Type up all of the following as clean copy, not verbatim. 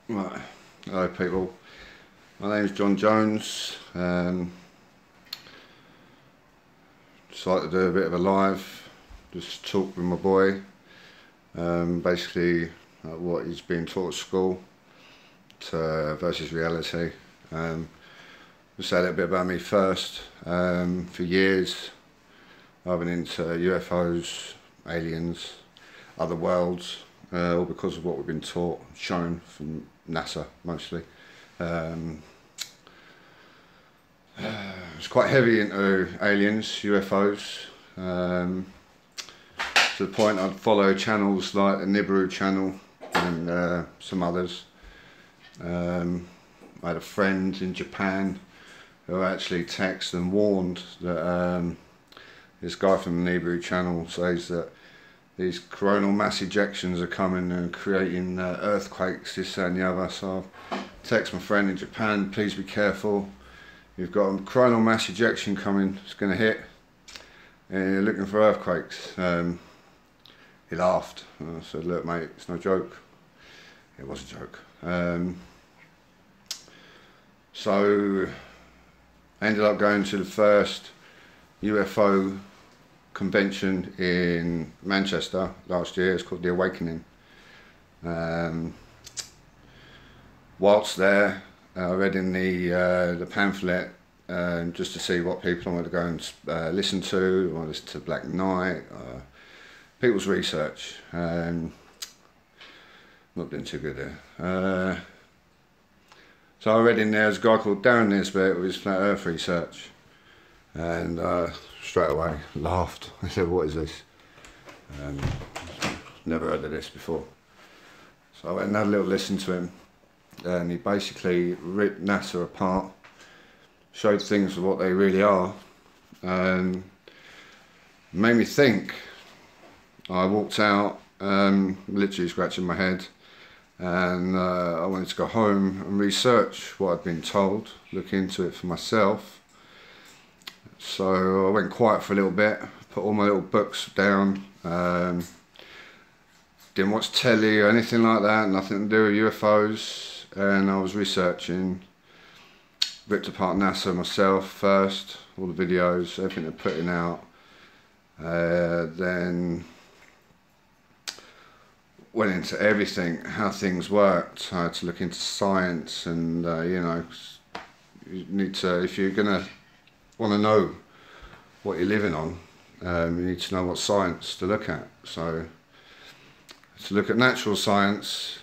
Right, hello people. My name is John Jones. Decided to do a bit of a live, just talk with my boy. Basically, what he's been taught at school versus reality. Just say a little bit about me first. For years, I've been into UFOs, aliens, other worlds, all because of what we've been taught, shown from NASA mostly. I was quite heavy into aliens, UFOs, to the point I'd follow channels like the Nibiru channel and some others. I had a friend in Japan who actually texted and warned that this guy from the Nibiru channel says that these coronal mass ejections are coming and creating earthquakes, this, that and the other. So I text my friend in Japan, please be careful. You've got a coronal mass ejection coming, it's going to hit, and you're looking for earthquakes. He laughed. I said, look mate, it's no joke. It was a joke. So I ended up going to the first UFO convention in Manchester last year. It's called The Awakening. Whilst there, I read in the pamphlet just to see what people I wanted to go and listen to. I wanted to listen to Black Knight, people's research. Not been too good there. So I read in there's a guy called Darren Nisbet with his Flat Earth research, and straight away laughed. I said, what is this? Never heard of this before. So I went and had a little listen to him, and he basically ripped NASA apart, showed things for what they really are, and made me think. I walked out, literally scratching my head, and I wanted to go home and research what I'd been told, look into it for myself. So I went quiet for a little bit, put all my little books down, didn't watch telly or anything like that, nothing to do with UFOs, and I was researching, ripped apart NASA myself first, all the videos, everything they're putting out, then went into everything, how things worked. I had to look into science, and you know, you need to, if you're gonna want to know what you're living on, you need to know what science to look at. So to look at natural science,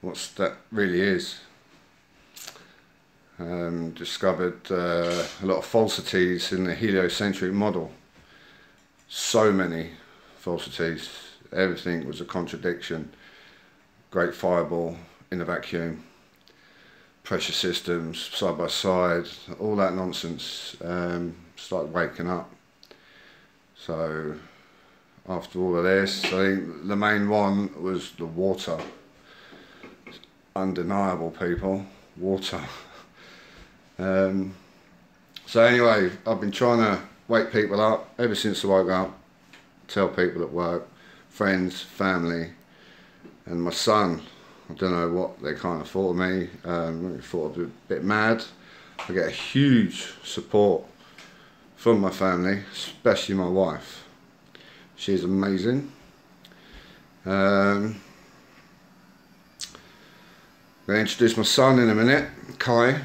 what's that really is. Discovered a lot of falsities in the heliocentric model. So many falsities. Everything was a contradiction. Great fireball in a vacuum. Pressure systems side by side, all that nonsense. Started waking up. So after all of this, I think the main one was the water. Undeniable, people, water. So anyway, I've been trying to wake people up ever since I woke up, tell people at work, friends, family, and my son. I don't know what they kind of thought of me. They thought I was a bit mad. I get a huge support from my family, especially my wife. She's amazing. I'm going to introduce my son in a minute, Kai,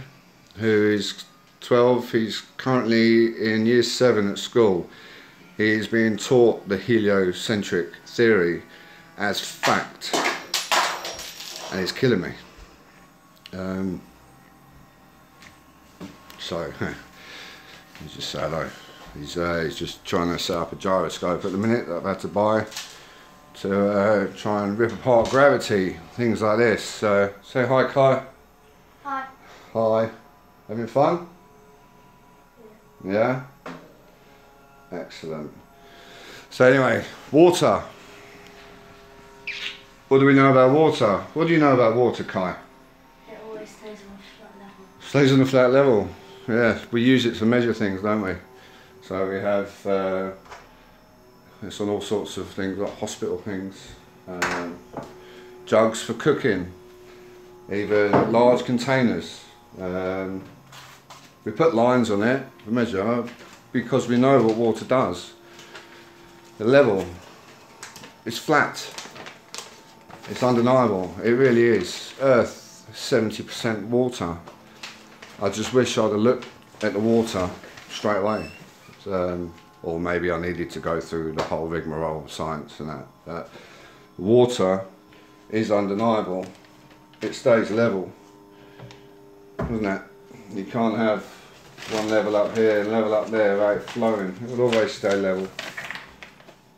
who is 12. He's currently in year 7 at school. He's being taught the heliocentric theory as fact, and it's killing me. So he's just say hello. He's just trying to set up a gyroscope at the minute that I've had to buy to try and rip apart gravity, things like this. So say hi, Kai. Hi. Hi. Having fun? Yeah. Excellent. So anyway, water. What do we know about water? What do you know about water, Kai? It always stays on a flat level. Stays on a flat level. Yeah, we use it to measure things, don't we? So we have it's on all sorts of things, like hospital things. jugs for cooking, even large containers. We put lines on it to measure because we know what water does. The level is flat. It's undeniable. It really is. Earth, 70% water. I just wish I'd have looked at the water straight away. Or maybe I needed to go through the whole rigmarole of science and that. But water is undeniable. It stays level, doesn't it? You can't have one level up here and level up there without it flowing. It will always stay level.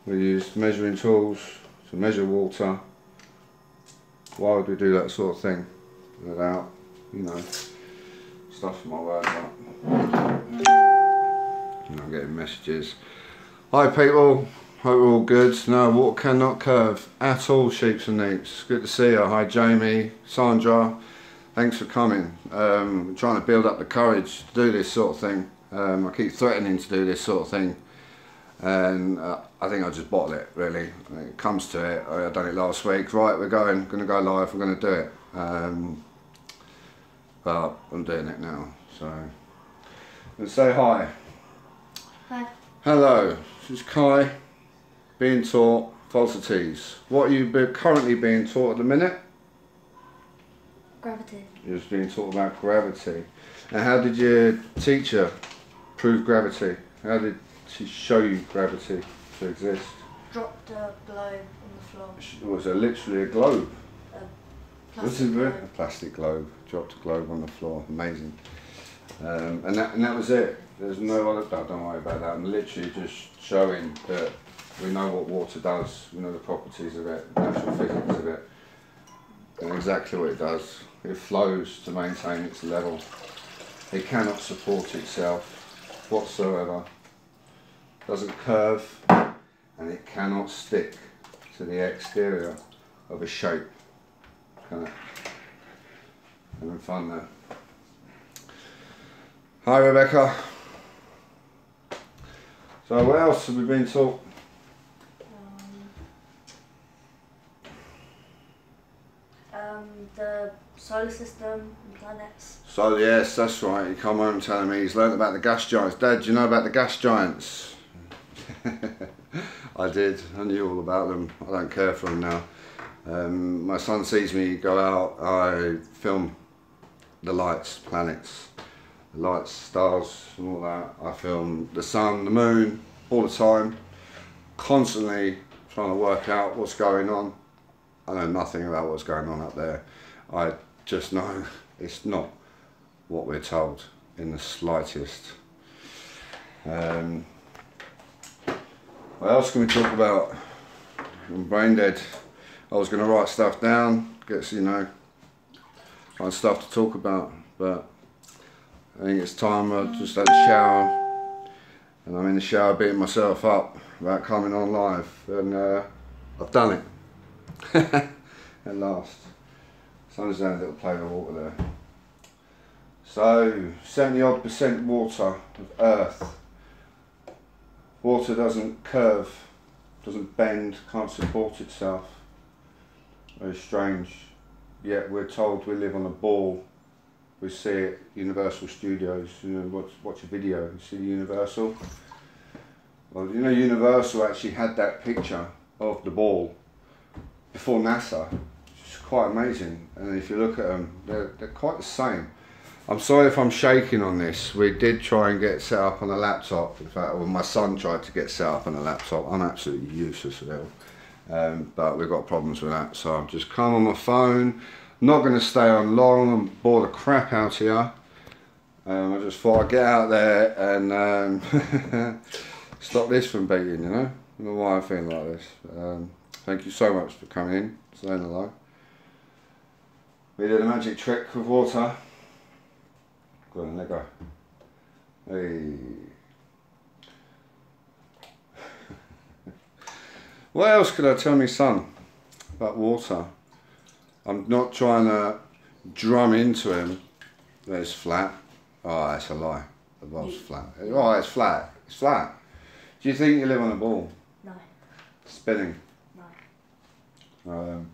We use measuring tools to measure water. Why would we do that sort of thing without, you know, stuff my words up? I'm getting messages. Hi people, hope we're all good. No, water cannot curve at all, sheeps and neeps. Good to see you. Hi Jamie, Sandra, thanks for coming. I'm trying to build up the courage to do this sort of thing. I keep threatening to do this sort of thing, and I think I just bottle it really. When it comes to it, I done it last week. Right, we're going to go live, we're going to do it. But I'm doing it now, so let's say hi. Hi. Hello, this is Kai, being taught falsities. What are you currently being taught at the minute? Gravity. You're just being taught about gravity. And how did your teacher prove gravity? How did she show you gravity to exist? Dropped a globe on the floor. Was it literally a globe? Plastic A plastic globe. Dropped a globe on the floor. Amazing. And that was it. There's no other, don't worry about that. I'm literally just showing that we know what water does, we know the properties of it, natural physics of it, and exactly what it does. It flows to maintain its level. It cannot support itself whatsoever. It doesn't curve, and it cannot stick to the exterior of a shape. Can it? Having fun there. Hi Rebecca. So what else have we been taught? The solar system and planets. So yes, that's right. You come home telling me he's learned about the gas giants. Dad, do you know about the gas giants? I did. I knew all about them. I don't care for them now. My son sees me go out. I film the lights, planets. Lights, stars and all that. I film the sun, the moon, all the time, constantly trying to work out what's going on. I know nothing about what's going on up there. I just know it's not what we're told in the slightest. What else can we talk about? I'm brain dead. I was going to write stuff down, get, you know, find stuff to talk about, but I think it's time. I just had a shower, and I'm in the shower beating myself up about coming on live, and I've done it at last. Sun's down a little plate of water there. So 70% water of Earth. Water doesn't curve, doesn't bend, can't support itself. Very strange. Yet we're told we live on a ball. We see it, Universal Studios, you know, watch a video, you see Universal. Well, you know, Universal actually had that picture of the ball before NASA. It's quite amazing, and if you look at them, they're quite the same. I'm sorry if I'm shaking on this. We did try and get set up on a laptop. In fact, well, my son tried to get set up on a laptop. I'm absolutely useless at it. But we've got problems with that, so I've just come on my phone. Not going to stay on long and bore the crap out here. I just thought I'd get out there and stop this from beating, you know. I don't know why I feel like this. Thank you so much for coming in, saying hello. We did a magic trick with water. Go on, let go. Hey. What else could I tell my son about water? I'm not trying to drum into him that it's flat. Oh, that's a lie. The ball's flat. Oh, it's flat. It's flat. Do you think you live on a ball? No. Spinning? No.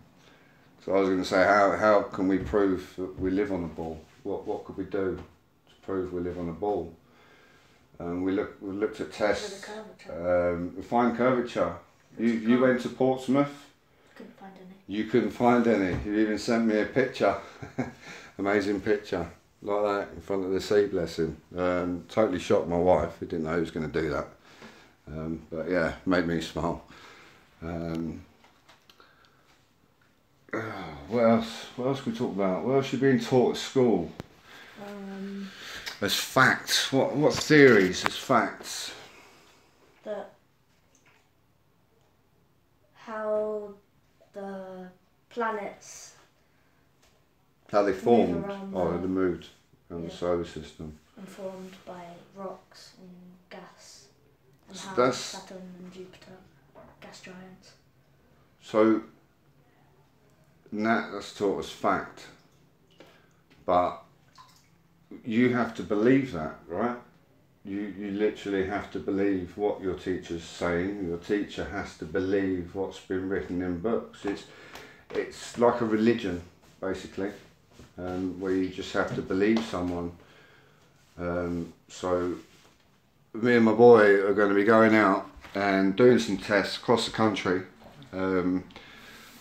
So I was going to say, how can we prove that we live on the ball? What could we do to prove we live on the ball? We looked at tests. We find curvature. You went to Portsmouth. Couldn't find any. You couldn't find any. You even sent me a picture, amazing picture, like that in front of the sea blessing. Totally shocked my wife. We didn't know he was going to do that. But yeah, made me smile. What else? What else can we talk about? What else are you being taught at school? As facts. What theories as facts? That how the planets. How they formed? Around they moved around the solar system. And formed by rocks and gas. And So how that's- Saturn and Jupiter, gas giants. So that's taught as fact, but you have to believe that, right? You literally have to believe what your teacher's saying. Your teacher has to believe what's been written in books. It's like a religion, basically, where you just have to believe someone. So me and my boy are going to be going out and doing some tests across the country.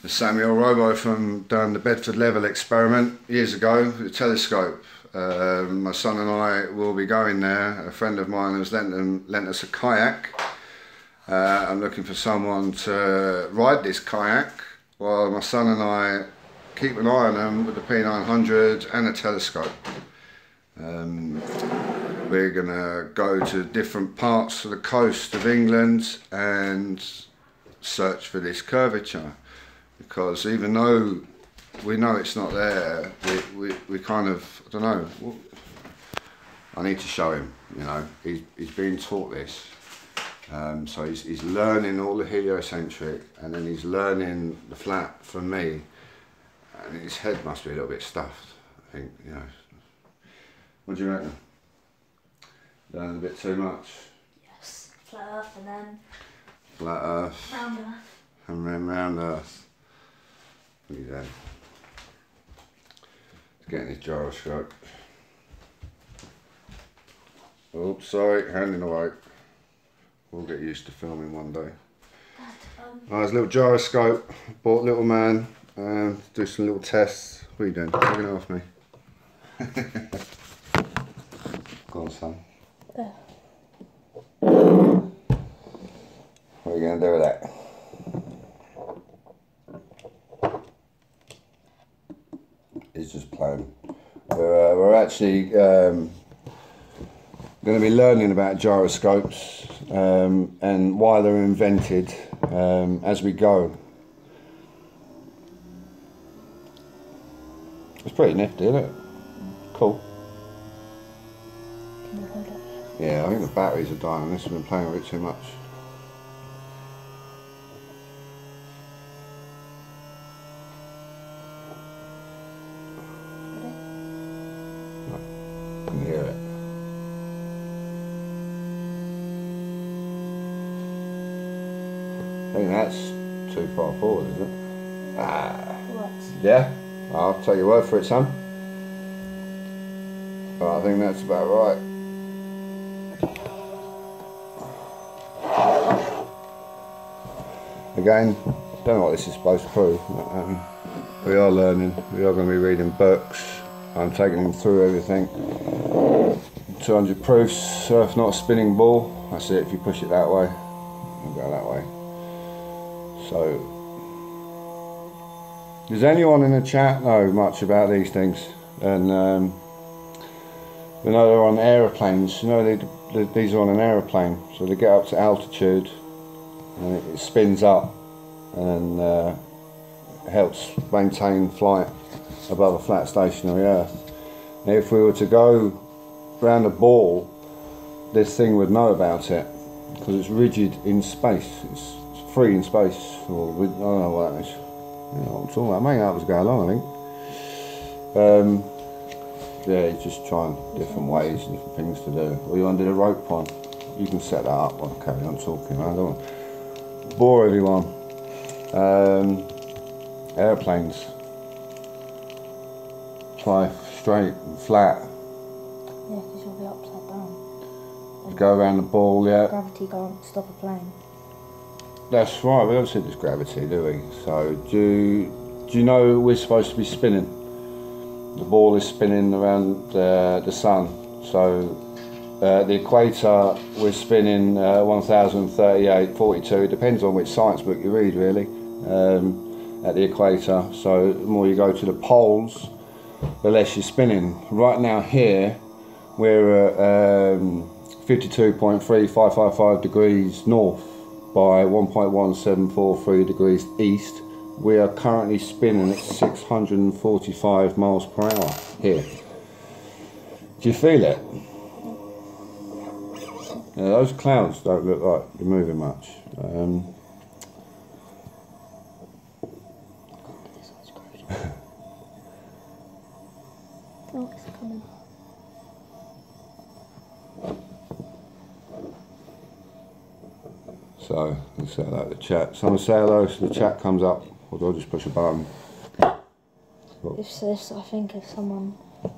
Samuel Robo from done the Bedford Level experiment years ago with a telescope. My son and I will be going there. A friend of mine has lent us a kayak. I'm looking for someone to ride this kayak while my son and I keep an eye on them with the P900 and a telescope. We're gonna go to different parts of the coast of England and search for this curvature, because even though we know it's not there, we kind of, I don't know, I need to show him, you know, he's being taught this. So he's learning all the heliocentric, and then he's learning the flat from me, and his head must be a little bit stuffed, I think, you know. What do you reckon? Learn a bit too much? Yes, flat Earth and then Flat Earth. round Earth. And then round Earth. What are you doing? He's getting his gyroscope. Oops, sorry, handing away. We'll get used to filming one day. Dad, His little gyroscope. Bought little man. Do some little tests. What are you doing? Taking it off me. Go on, son. there. What are you going to do with that? He's just playing. We're actually going to be learning about gyroscopes and why they're invented as we go. It's pretty nifty, isn't it? Cool. Can you hold it? Yeah, I think the batteries are dying on this. I've been playing with it too much. I can hear it. I think that's too far forward, is it? What? Yeah, I'll take your word for it, son. I think that's about right. Again, don't know what this is supposed to prove. But, we are learning. We are going to be reading books. I'm taking him through everything. 200 proofs. Earth not a spinning ball. That's it. If you push it that way, it'll go that way. So, does anyone in the chat know much about these things? And we know they're on aeroplanes. You know, these are on an aeroplane, so they get up to altitude and it spins up and helps maintain flight above a flat stationary Earth. Now, if we were to go round a ball, this thing would know about it because it's rigid in space. It's free in space, or I don't know what that is. You know what I'm talking about, mate. That was going on, I think. Yeah, he's just trying different ways, different things to do. Or you want to do the rope one? You can set that up. I'll carry on talking. I don't want to bore everyone. Airplanes. fly straight and flat. Yeah, because you'll be upside down. You go around the ball, yeah. Gravity can't stop a plane. That's right, we don't see this gravity, do we? So, do you know we're supposed to be spinning? The ball is spinning around the sun. So, the equator, we're spinning 1038.42. Depends on which science book you read, really, at the equator. So, the more you go to the poles, the less you're spinning. Right now, here, we're at 52.3555 degrees north by 1.1743 degrees east. We are currently spinning at 645 miles per hour here. Do you feel it? Yeah, those clouds don't look like they're moving much. Oh, it's coming. So, let's say hello to the chat. Someone say hello so the chat comes up, or do I just push a button? If this, I think if someone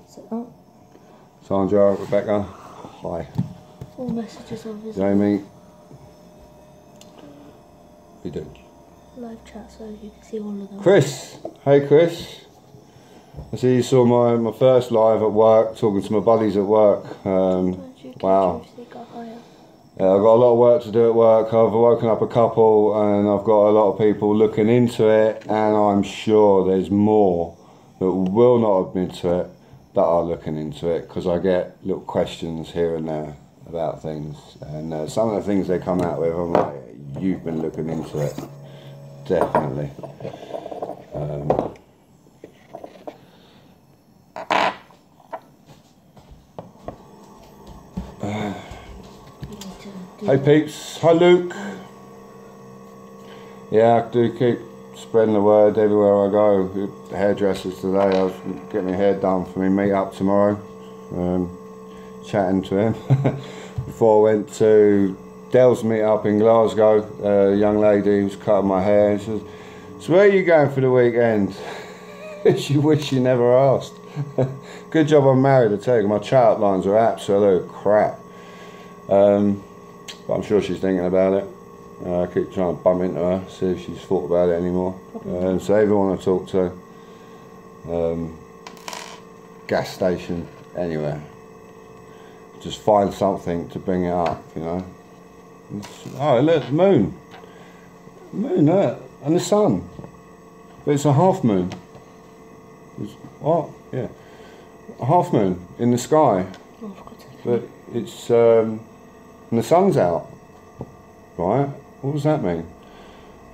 said, oh, Sandra, Rebecca, hi. all messages are visible. Jamie. We do. Live chat so you can see all of them. Chris, hey Chris. I see you saw my first live at work, talking to my buddies at work. Wow. I've got a lot of work to do at work. I've woken up a couple and I've got a lot of people looking into it, and I'm sure there's more that will not admit to it that are looking into it, because I get little questions here and there about things, and some of the things they come out with, I'm like, you've been looking into it, definitely. Hey peeps, hi Luke. Yeah, I do keep spreading the word everywhere I go. Hairdressers today, I was getting my hair done for me meet up tomorrow. Chatting to him. Before I went to Dell's meet up in Glasgow, a young lady was cutting my hair and she says, so where are you going for the weekend? She wished she never asked. Good job I'm married, I tell you, my chat lines are absolute crap. But I'm sure she's thinking about it. I keep trying to bump into her, see if she's thought about it anymore. So everyone I talk to, gas station, anywhere, just find something to bring it up, you know. Oh look, the moon, there, and the sun, but it's a half moon. What? Yeah, a half moon in the sky, but it's and the sun's out, right? What does that mean?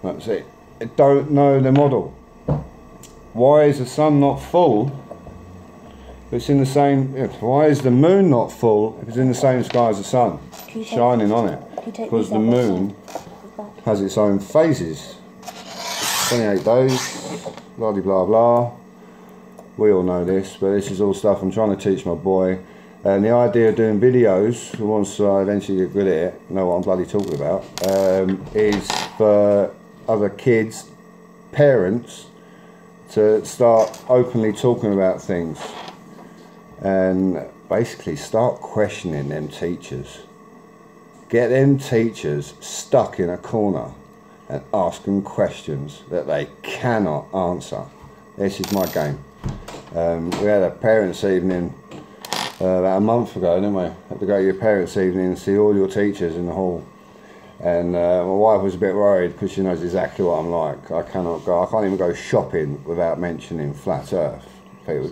That's it. I don't know the model. Why is the sun not full? It's in the same. Why is the moon not full if it's in the same sky as the sun, shining on it? Because the moon has its own phases. 28 days, blah blah blah. We all know this, but this is all stuff I'm trying to teach my boy. And the idea of doing videos, once I eventually get good at it, know what I'm bloody talking about, is for other kids, parents, to start openly talking about things. And basically start questioning them teachers. Get them teachers stuck in a corner and ask them questions that they cannot answer. This is my game. We had a parents' evening about a month ago, didn't we? Had to go to your parents' evening and see all your teachers in the hall. And my wife was a bit worried because she knows exactly what I'm like. I can't even go shopping without mentioning flat earth. People.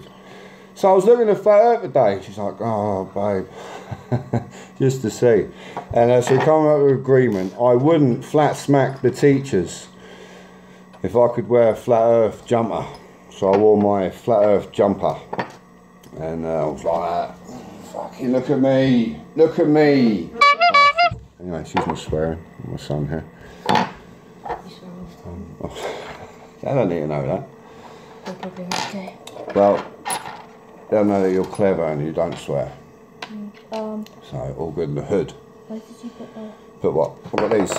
So I was looking at flat earth today. She's like, oh babe, just to see. And so we come up with an agreement. I wouldn't flat smack the teachers if I could wear a flat earth jumper. So I wore my flat earth jumper. And I was like, fucking look at me, look at me. Anyway, excuse my swearing, my son here. They don't need to know that. They're probably okay. Well, they'll know that you're clever and you don't swear. So, all good in the hood. where did you put that? Put what? What about these?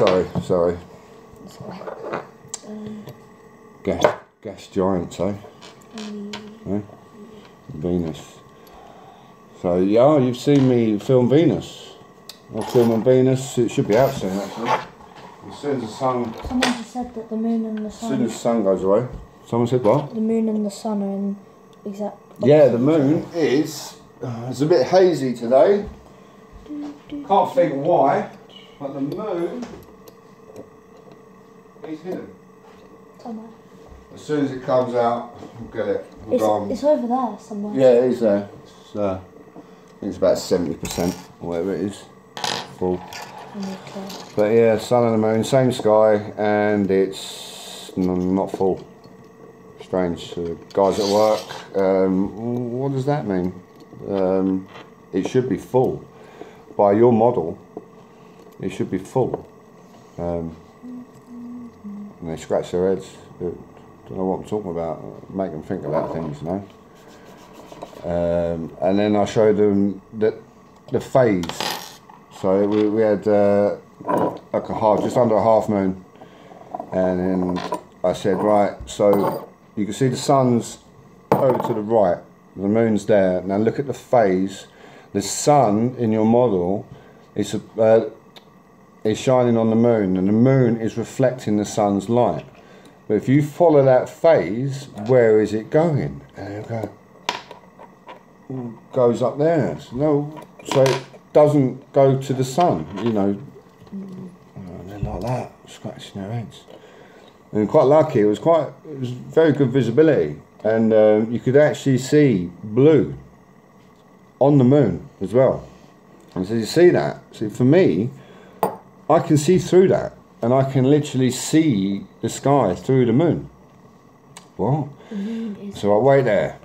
Sorry. Gas giants, eh? Venus. So yeah, you've seen me film Venus. I'll film on Venus. It should be out soon actually. As soon as the sun. Someone just said that the moon and the sun. As soon as the sun goes away. Someone said what? The moon and the sun are in exact. Yeah, the moon is. It's a bit hazy today. Can't think why, but the moon is hidden. Somewhere. As soon as it comes out, we'll get it. It's over there somewhere. Yeah, it is there. It's, I think it's about 70% or whatever it is. Full. Okay. But yeah, sun and the moon, same sky, and it's not full. Strange. Guys at work, what does that mean? It should be full. By your model, it should be full. And they scratch their heads. Don't know what I'm talking about. Make them think about things, you know. And then I showed them the phase. So we had like just under a half moon, and then I said, right, so you can see the sun's over to the right, the moon's there. Now look at the phase. The sun in your model is shining on the moon, and the moon is reflecting the sun's light. But if you follow that phase, where is it going? And it goes up there. So it doesn't go to the sun, you know. They're like that, scratching their heads. And quite lucky, it was very good visibility, and you could actually see blue on the moon as well. And so you see that. See, for me, I can see through that, and I can literally see the sky through the moon. What? So I wait there.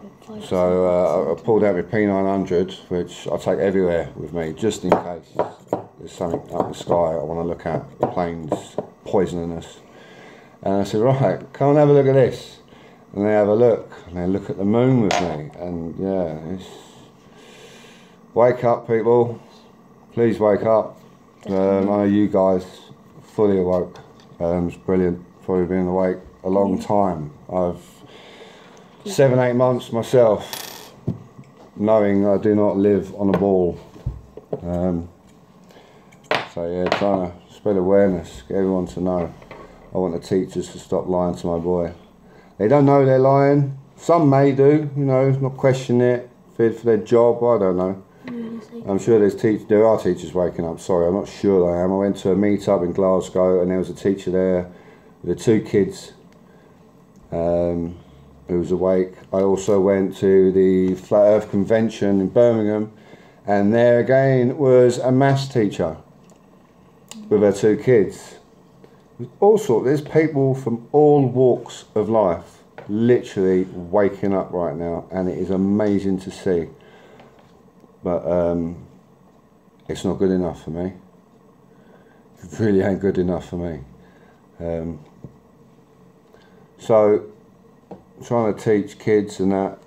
So I pulled out my P900, which I take everywhere with me, just in case there's something up in the sky I want to look at. The plane's poisonous. And I said, right, come and have a look at this. And they have a look, and they look at the moon with me, and yeah, wake up, people. Please wake up. I know you guys fully awoke. It's brilliant. Probably been awake a long time. I've 7-8 months myself, knowing I do not live on a ball. So yeah, trying to spread awareness, get everyone to know. I want the teachers to stop lying to my boy. They don't know they're lying. Some may do, you know, not question it, feared for their job, I don't know. I'm sure there are teachers waking up, sorry, I'm not sure I am. I went to a meet-up in Glasgow, and there was a teacher there with the 2 kids who was awake. I also went to the Flat Earth Convention in Birmingham, and there again was a maths teacher with her 2 kids. There's people from all walks of life literally waking up right now, and it is amazing to see. But it's not good enough for me. It really ain't good enough for me. So, trying to teach kids and that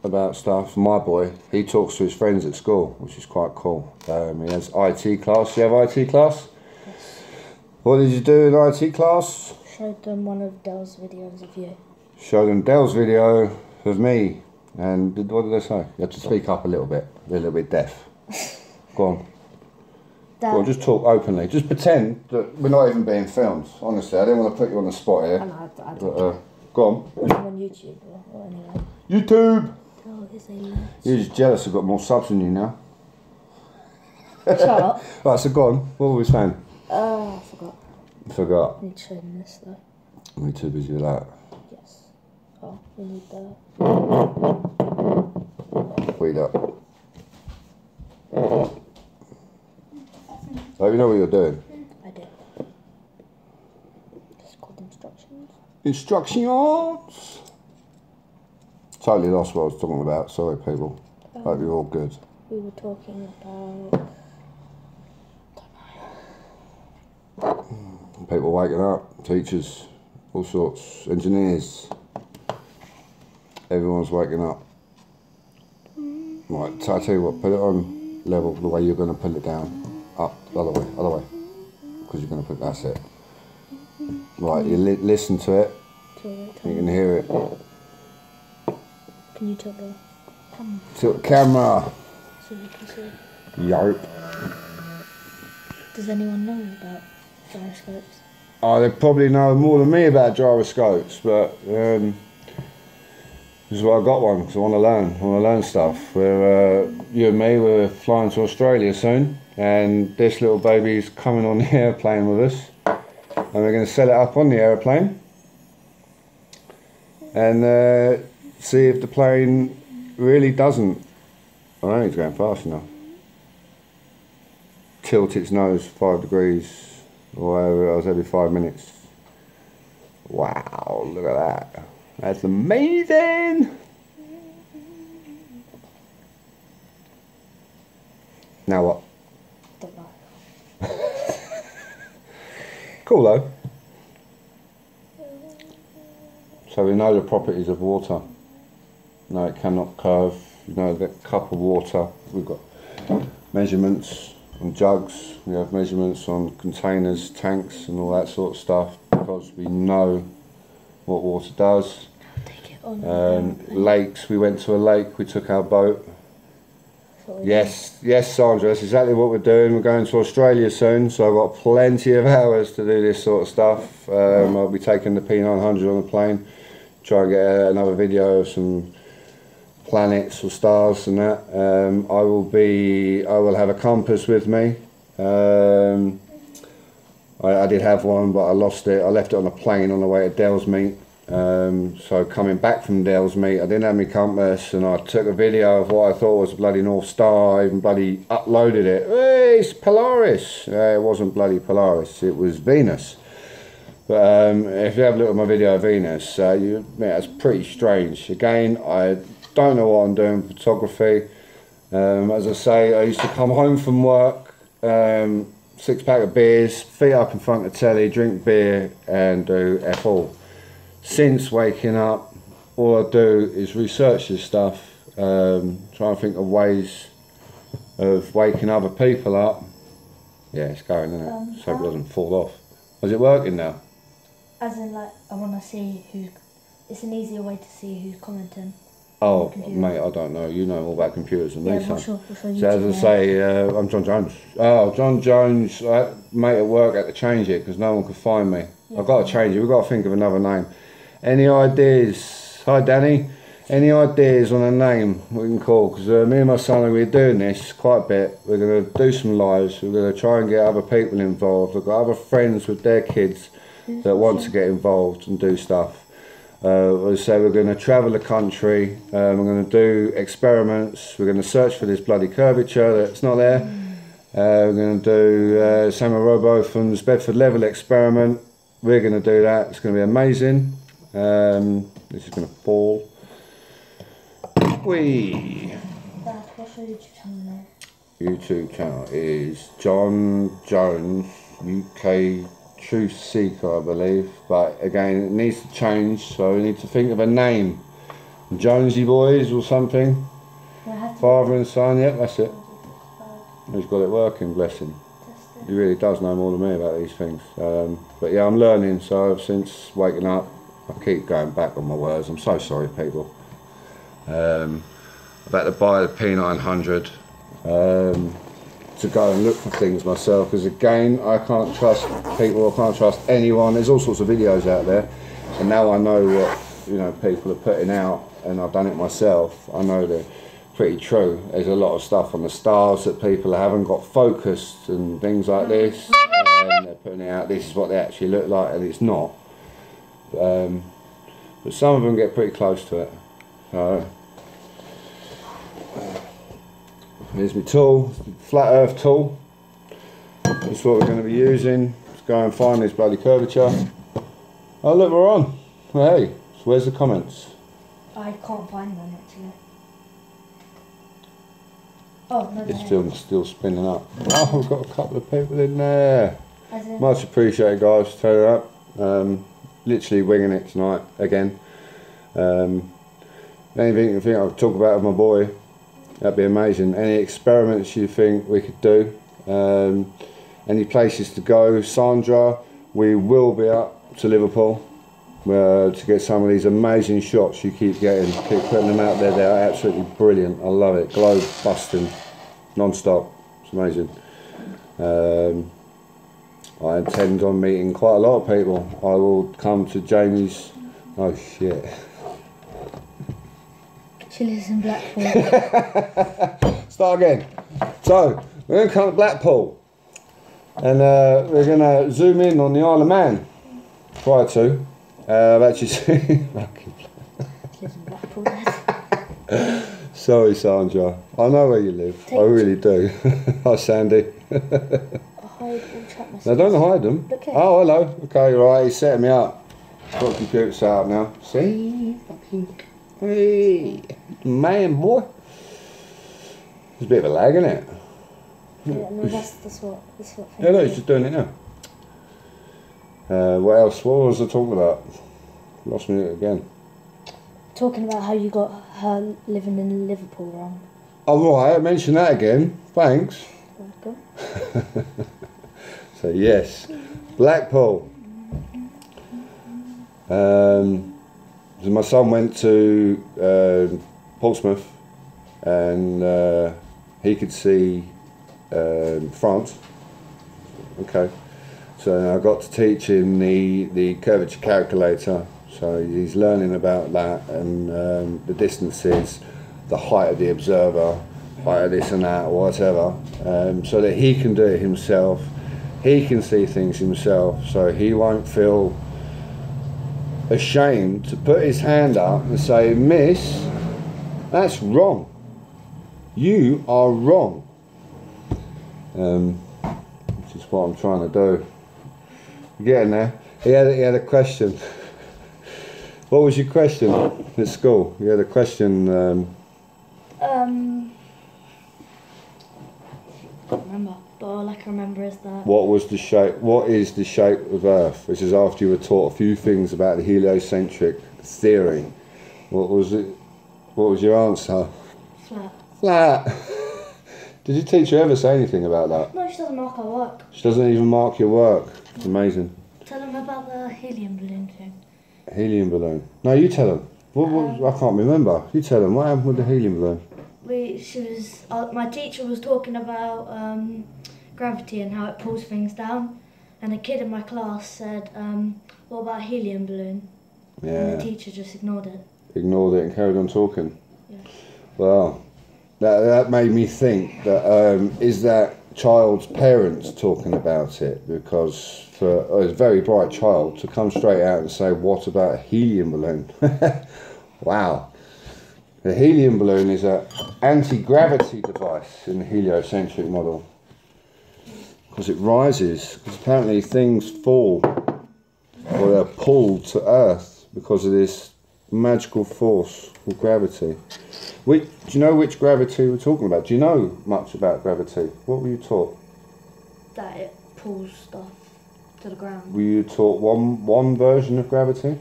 about stuff. My boy, he talks to his friends at school, which is quite cool. He has IT class. Do you have IT class? Yes. What did you do in IT class? Showed them one of Dell's videos of you. Showed them Dell's video of me. And what did they say? You have to speak up a little bit. They're a little bit deaf. Go on. Dad. Well, just talk openly. Just pretend that we're not even being filmed. Honestly, I didn't want to put you on the spot here. I know, I don't. But, go on. I'm on YouTube or anyway. YouTube! Oh, is they nuts? You're just jealous I've got more subs than you now. Shut up. Right, so go on. What were we saying? I forgot. Forgot. I need to show them this though. We're too busy with that. Yes. Oh, we need the... Wait up. So you know what you're doing? I do. Just called instructions. Instructions! Totally lost what I was talking about. Sorry, people. Hope you're all good. We were talking about... People waking up, teachers, all sorts, engineers. Everyone's waking up. Right, so I tell you what, put it on level the way you're going to put it down. Up, the other way. Because you're going to put, that's it. Right, you listen to it. You can hear it. Can you tell the... Tilt the camera. So you can see. Yarp. Does anyone know about gyroscopes? Oh, they probably know more than me about gyroscopes, but this is why I got one, because I want to learn. I want to learn stuff. You and me, we're flying to Australia soon, and this little baby's coming on the airplane with us, and we're going to set it up on the airplane and see if the plane really doesn't. I know he's going fast enough. Tilt its nose 5 degrees or whatever it was every 5 minutes. Wow, look at that. That's amazing. Now what? Don't know. Cool though. So we know the properties of water. No, it cannot curve. You know, that cup of water. We've got measurements on jugs. We have measurements on containers, tanks, and all that sort of stuff, because we know what water does. Take it on. Lakes. We went to a lake. We took our boat. Yes, Sandra, that's exactly what we're doing. We're going to Australia soon, so I've got plenty of hours to do this sort of stuff. I'll be taking the P900 on the plane, try and get another video of some planets or stars and that. I will have a compass with me. I did have one, but I lost it. I left it on a plane on the way to Dellsmeet. So coming back from Dellsmeet, I didn't have my compass, and I took a video of what I thought was a bloody North Star. I even bloody uploaded it. Hey, it's Polaris. It wasn't bloody Polaris, it was Venus. But if you have a look at my video of Venus, it's pretty strange. Again, I don't know what I'm doing with photography. As I say, I used to come home from work, 6-pack of beers, feet up in front of the telly, drink beer and do F all. Since waking up, all I do is research this stuff, try and think of ways of waking other people up. Yeah, it's going, isn't it? So it doesn't fall off. Is it working now? As in, like, I want to see who. It's an easier way to see who's commenting. Oh, mate, I don't know. You know more about computers than me, son. What's your So as I say, I'm John Jones. Oh, John Jones. Mate at work had to change it because no one could find me. Yeah. I've got to change it. We've got to think of another name. Any ideas? Hi, Danny. Any ideas on a name we can call? Because me and my son, we're doing this quite a bit. We're going to do some lives. We're going to try and get other people involved. I've got other friends with their kids that want to get involved and do stuff. So we're going to travel the country, we're going to do experiments, we're going to search for this bloody curvature that's not there. We're going to do Samuel Rowbotham's Bedford Level experiment. We're going to do that. It's going to be amazing. This is going to fall. Whee! What's your YouTube channel name? YouTube channel is John Jones UK Truth Seeker, I believe, but again it needs to change, so we need to think of a name. Jonesy Boys or something. Father and son, yep, that's it. He's got it working, bless him. He really does know more than me about these things. But yeah, I'm learning, so since waking up I keep going back on my words. I'm so sorry, people. I'm about to buy the P900 to go and look for things myself, because again, I can't trust people, I can't trust anyone. There's all sorts of videos out there, and now I know what people are putting out, and I've done it myself. I know they're pretty true. There's a lot of stuff on the stars that people haven't got focused and things like this, and they're putting it out, this is what they actually look like, and it's not. But some of them get pretty close to it. So here's my tool, flat earth tool. This is what we're going to be using. Let's go and find this bloody curvature. Oh look, we're on. Hey, so where's the comments? I can't find them actually. Oh, no, it's still spinning up. Oh, we've got a couple of people in there. Much appreciated, guys, turning up. Literally winging it tonight again. Anything you think I'll talk about with my boy, that'd be amazing. Any experiments you think we could do, any places to go. Sandra, we will be up to Liverpool. to get some of these amazing shots you keep getting. Keep putting them out there. They're absolutely brilliant. I love it. Globe busting, non-stop. It's amazing. I intend on meeting quite a lot of people. I will come to Jamie's. Oh shit. She lives in Blackpool. Start again. So we're going to come to Blackpool, and we're going to zoom in on the Isle of Man. Try to. I've actually seen. She lives in Blackpool, Dad. Sorry, Sandra. I know where you live. I really do. Hi, Sandy. I hide all chat messages. No, don't hide them. Look here. Oh, hello. Okay, right. He's setting me up. Got the computer set up now. See? Fucking. Hey. Man, boy. There's a bit of a lag, isn't it? Yeah, no, that's what Yeah, no, he's just doing it now. What else? What was I talking about? Lost me again. Talking about how you got her living in Liverpool wrong. Oh, right. Mention that again. Thanks. Welcome. So, yes. Blackpool. So my son went to Portsmouth, and he could see France. Okay, so I got to teach him the curvature calculator. So he's learning about that, and the distances, the height of the observer, height of this and that, or whatever, so that he can do it himself. He can see things himself, so he won't feel ashamed to put his hand up and say, "Miss, that's wrong. You are wrong." Which is what I'm trying to do. Getting there. He had a question. What was your question at school? You had a question. Can't remember, but all I can remember is that. What was the shape? What is the shape of Earth? This is after you were taught a few things about the heliocentric theory. What was it? What was your answer? Flat. Flat. Did your teacher ever say anything about that? No, she doesn't mark our work. She doesn't even mark your work. It's amazing. Tell them about the helium balloon thing. Helium balloon. No, you tell them. What, I can't remember. You tell them. What happened with the helium balloon? My teacher was talking about gravity and how it pulls things down, and a kid in my class said, "What about a helium balloon?" Yeah. And the teacher just ignored it. Ignored it and carried on talking. Yeah. Well, that made me think that is that child's parents talking about it, because for a very bright child to come straight out and say, "What about a helium balloon?" Wow. The helium balloon is an anti-gravity device in the heliocentric model, because it rises, because apparently things fall or they're pulled to Earth because of this magical force called gravity. Do you know which gravity we're talking about? Do you know much about gravity? What were you taught? That it pulls stuff to the ground. Were you taught one version of gravity?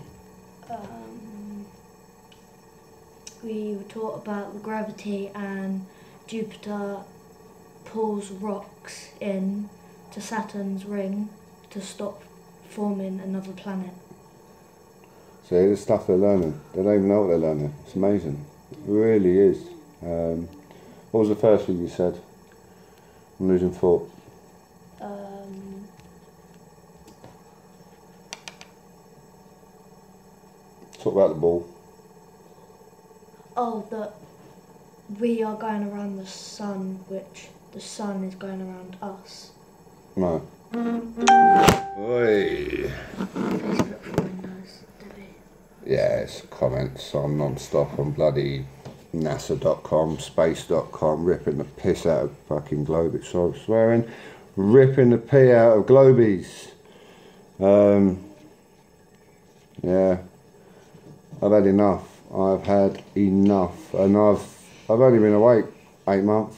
We were taught about the gravity, and Jupiter pulls rocks in to Saturn's ring to stop forming another planet. See, the stuff they're learning. They don't even know what they're learning. It's amazing. It really is. What was the first thing you said? I'm losing thought. Talk about the ball. Oh, that we are going around the sun, which the sun is going around us. No. Oi. Facebook for Windows, Debbie. Yes, comments on non-stop on bloody NASA.com, space.com, ripping the piss out of fucking Globies. So I'm swearing, ripping the pee out of Globies. Yeah, I've had enough. I've had enough, and I've only been awake 8 months.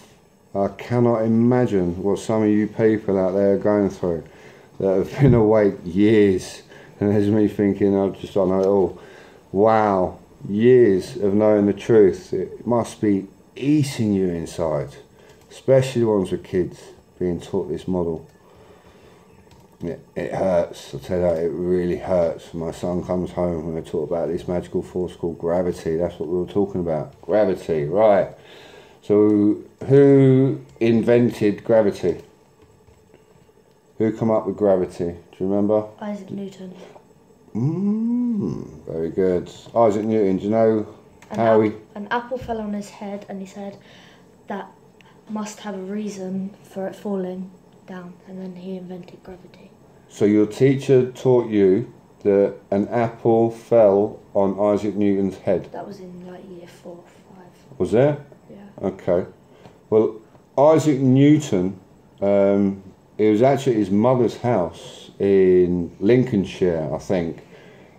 I cannot imagine what some of you people out there are going through that have been awake years. And there's me thinking, I don't know it all. Wow, years of knowing the truth. It must be eating you inside, especially the ones with kids being taught this model. It hurts, I tell you, it really hurts. My son comes home when I talk about this magical force called gravity. That's what we were talking about. Gravity, right. So, who invented gravity? Who come up with gravity? Do you remember? Isaac Newton. Very good. Isaac Newton, do you know how he... An apple fell on his head and he said that must have a reason for it falling down, and then he invented gravity. So your teacher taught you that an apple fell on Isaac Newton's head? That was in like year 4 or 5. Was there? Yeah. Okay. Well, Isaac Newton, it was actually at his mother's house in Lincolnshire, I think,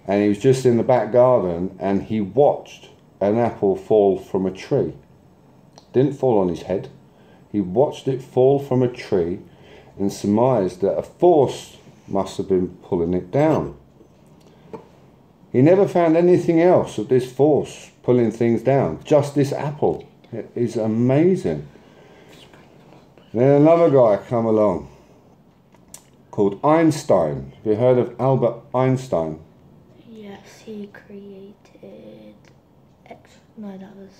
and he was just in the back garden and he watched an apple fall from a tree. Didn't fall on his head. He watched it fall from a tree and surmised that a force must have been pulling it down. He never found anything else of this force pulling things down, just this apple. It is amazing. Then another guy come along called Einstein. Have you heard of Albert Einstein? Yes, he created no, that was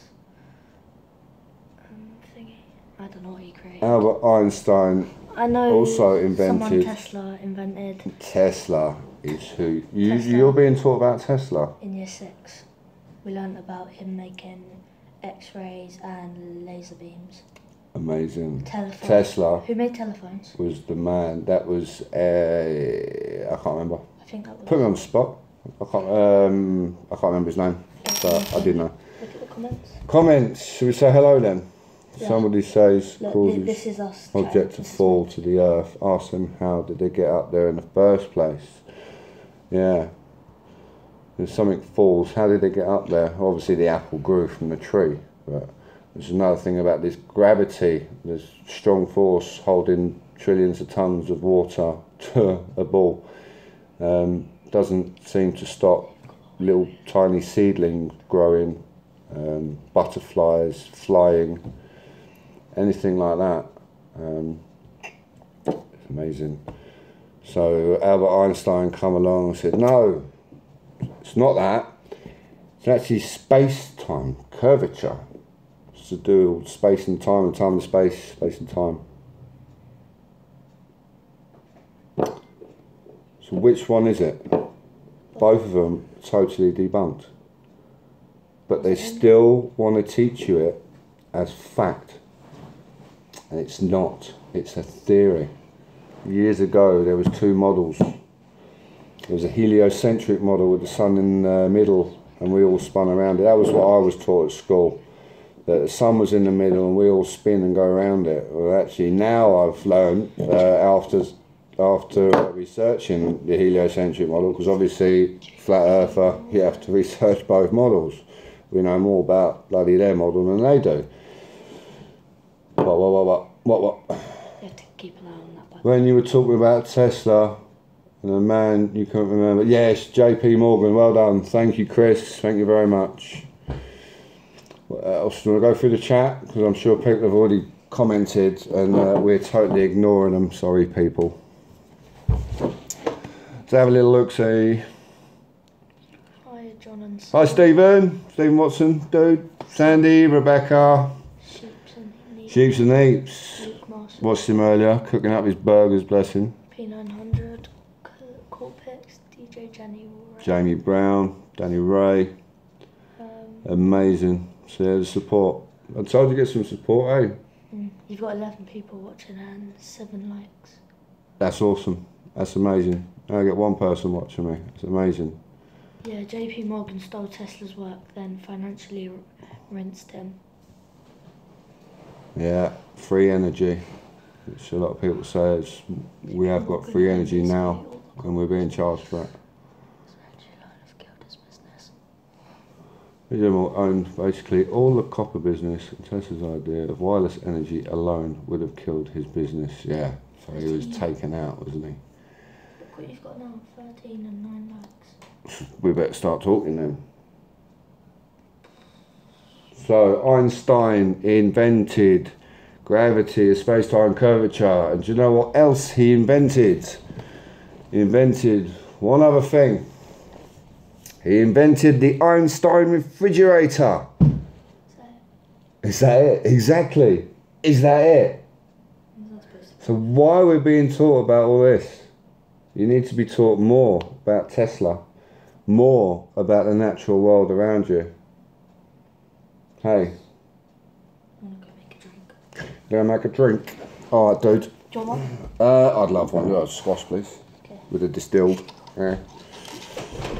thingy. I don't know what he created. Albert Einstein I know also invented... Someone Tesla invented. Tesla is who... You're being taught about Tesla? In year 6. We learned about him making X-rays and laser beams. Amazing. Telephone. Tesla. Who made telephones? Was the man. That was... I can't remember. I think that was... Put me on the spot. I can't remember his name. But I did know. Look at the comments. Comments. Should we say hello then? Yeah. Somebody says Look, causes this is us object to fall to the earth. Ask them how did they get up there in the first place. Yeah. If something falls, how did they get up there? Obviously the apple grew from the tree, but there's another thing about this gravity. There's strong force holding trillions of tons of water to a ball. Doesn't seem to stop little tiny seedlings growing, butterflies flying, anything like that. It's amazing. So Albert Einstein come along and said, no, it's not that. It's actually space-time curvature. It's to do with space and time and space, space and time. So which one is it? Both of them totally debunked. But they still want to teach you it as fact. And it's not. It's a theory. Years ago there was 2 models. There was a heliocentric model with the sun in the middle and we all spun around it. That was what I was taught at school. That the sun was in the middle and we all spin and go around it. Well, actually now I've learned after researching the heliocentric model, because obviously flat earther, you have to research both models. We know more about bloody their model than they do. What? You have to keep an eye on that. When you were talking about Tesla and a man you couldn't remember, yes, JP Morgan, well done. Thank you, Chris. Thank you very much. What else? Do you want to go through the chat? Because I'm sure people have already commented and we're totally ignoring them. Sorry, people. Let's have a little look, see. Hi, John and Sam. Hi, Stephen Watson, dude. Sandy, Rebecca. Sheeps and Heaps. Watched him earlier, cooking up his burgers, bless him. P900, Corpix, DJ Jenny. Jamie Brown, Danny Ray. Amazing. So yeah, the support. I told you to get some support, eh? You've got 11 people watching and 7 likes. That's awesome. That's amazing. I get 1 person watching me. It's amazing. Yeah, JP Morgan stole Tesla's work, then financially rinsed him. Yeah, free energy. Which a lot of people say is we have got free energy now and we're being charged for it. General owned basically all the copper business, and Tesla's idea of wireless energy alone would have killed his business. Yeah, so he was taken out, wasn't he? Look what you've got now, 13 and 9 likes. We better start talking then. So Einstein invented gravity, space-time curvature, and do you know what else he invented? He invented one other thing. He invented the Einstein refrigerator. Is that it? Exactly. Is that it? So why are we being taught about all this? You need to be taught more about Tesla, more about the natural world around you. Hey. I'm gonna go make a drink. Gonna make a drink? Alright, dude. Do you want one? I'd love one. Yeah, squash, please. Okay. With a distilled. Yeah.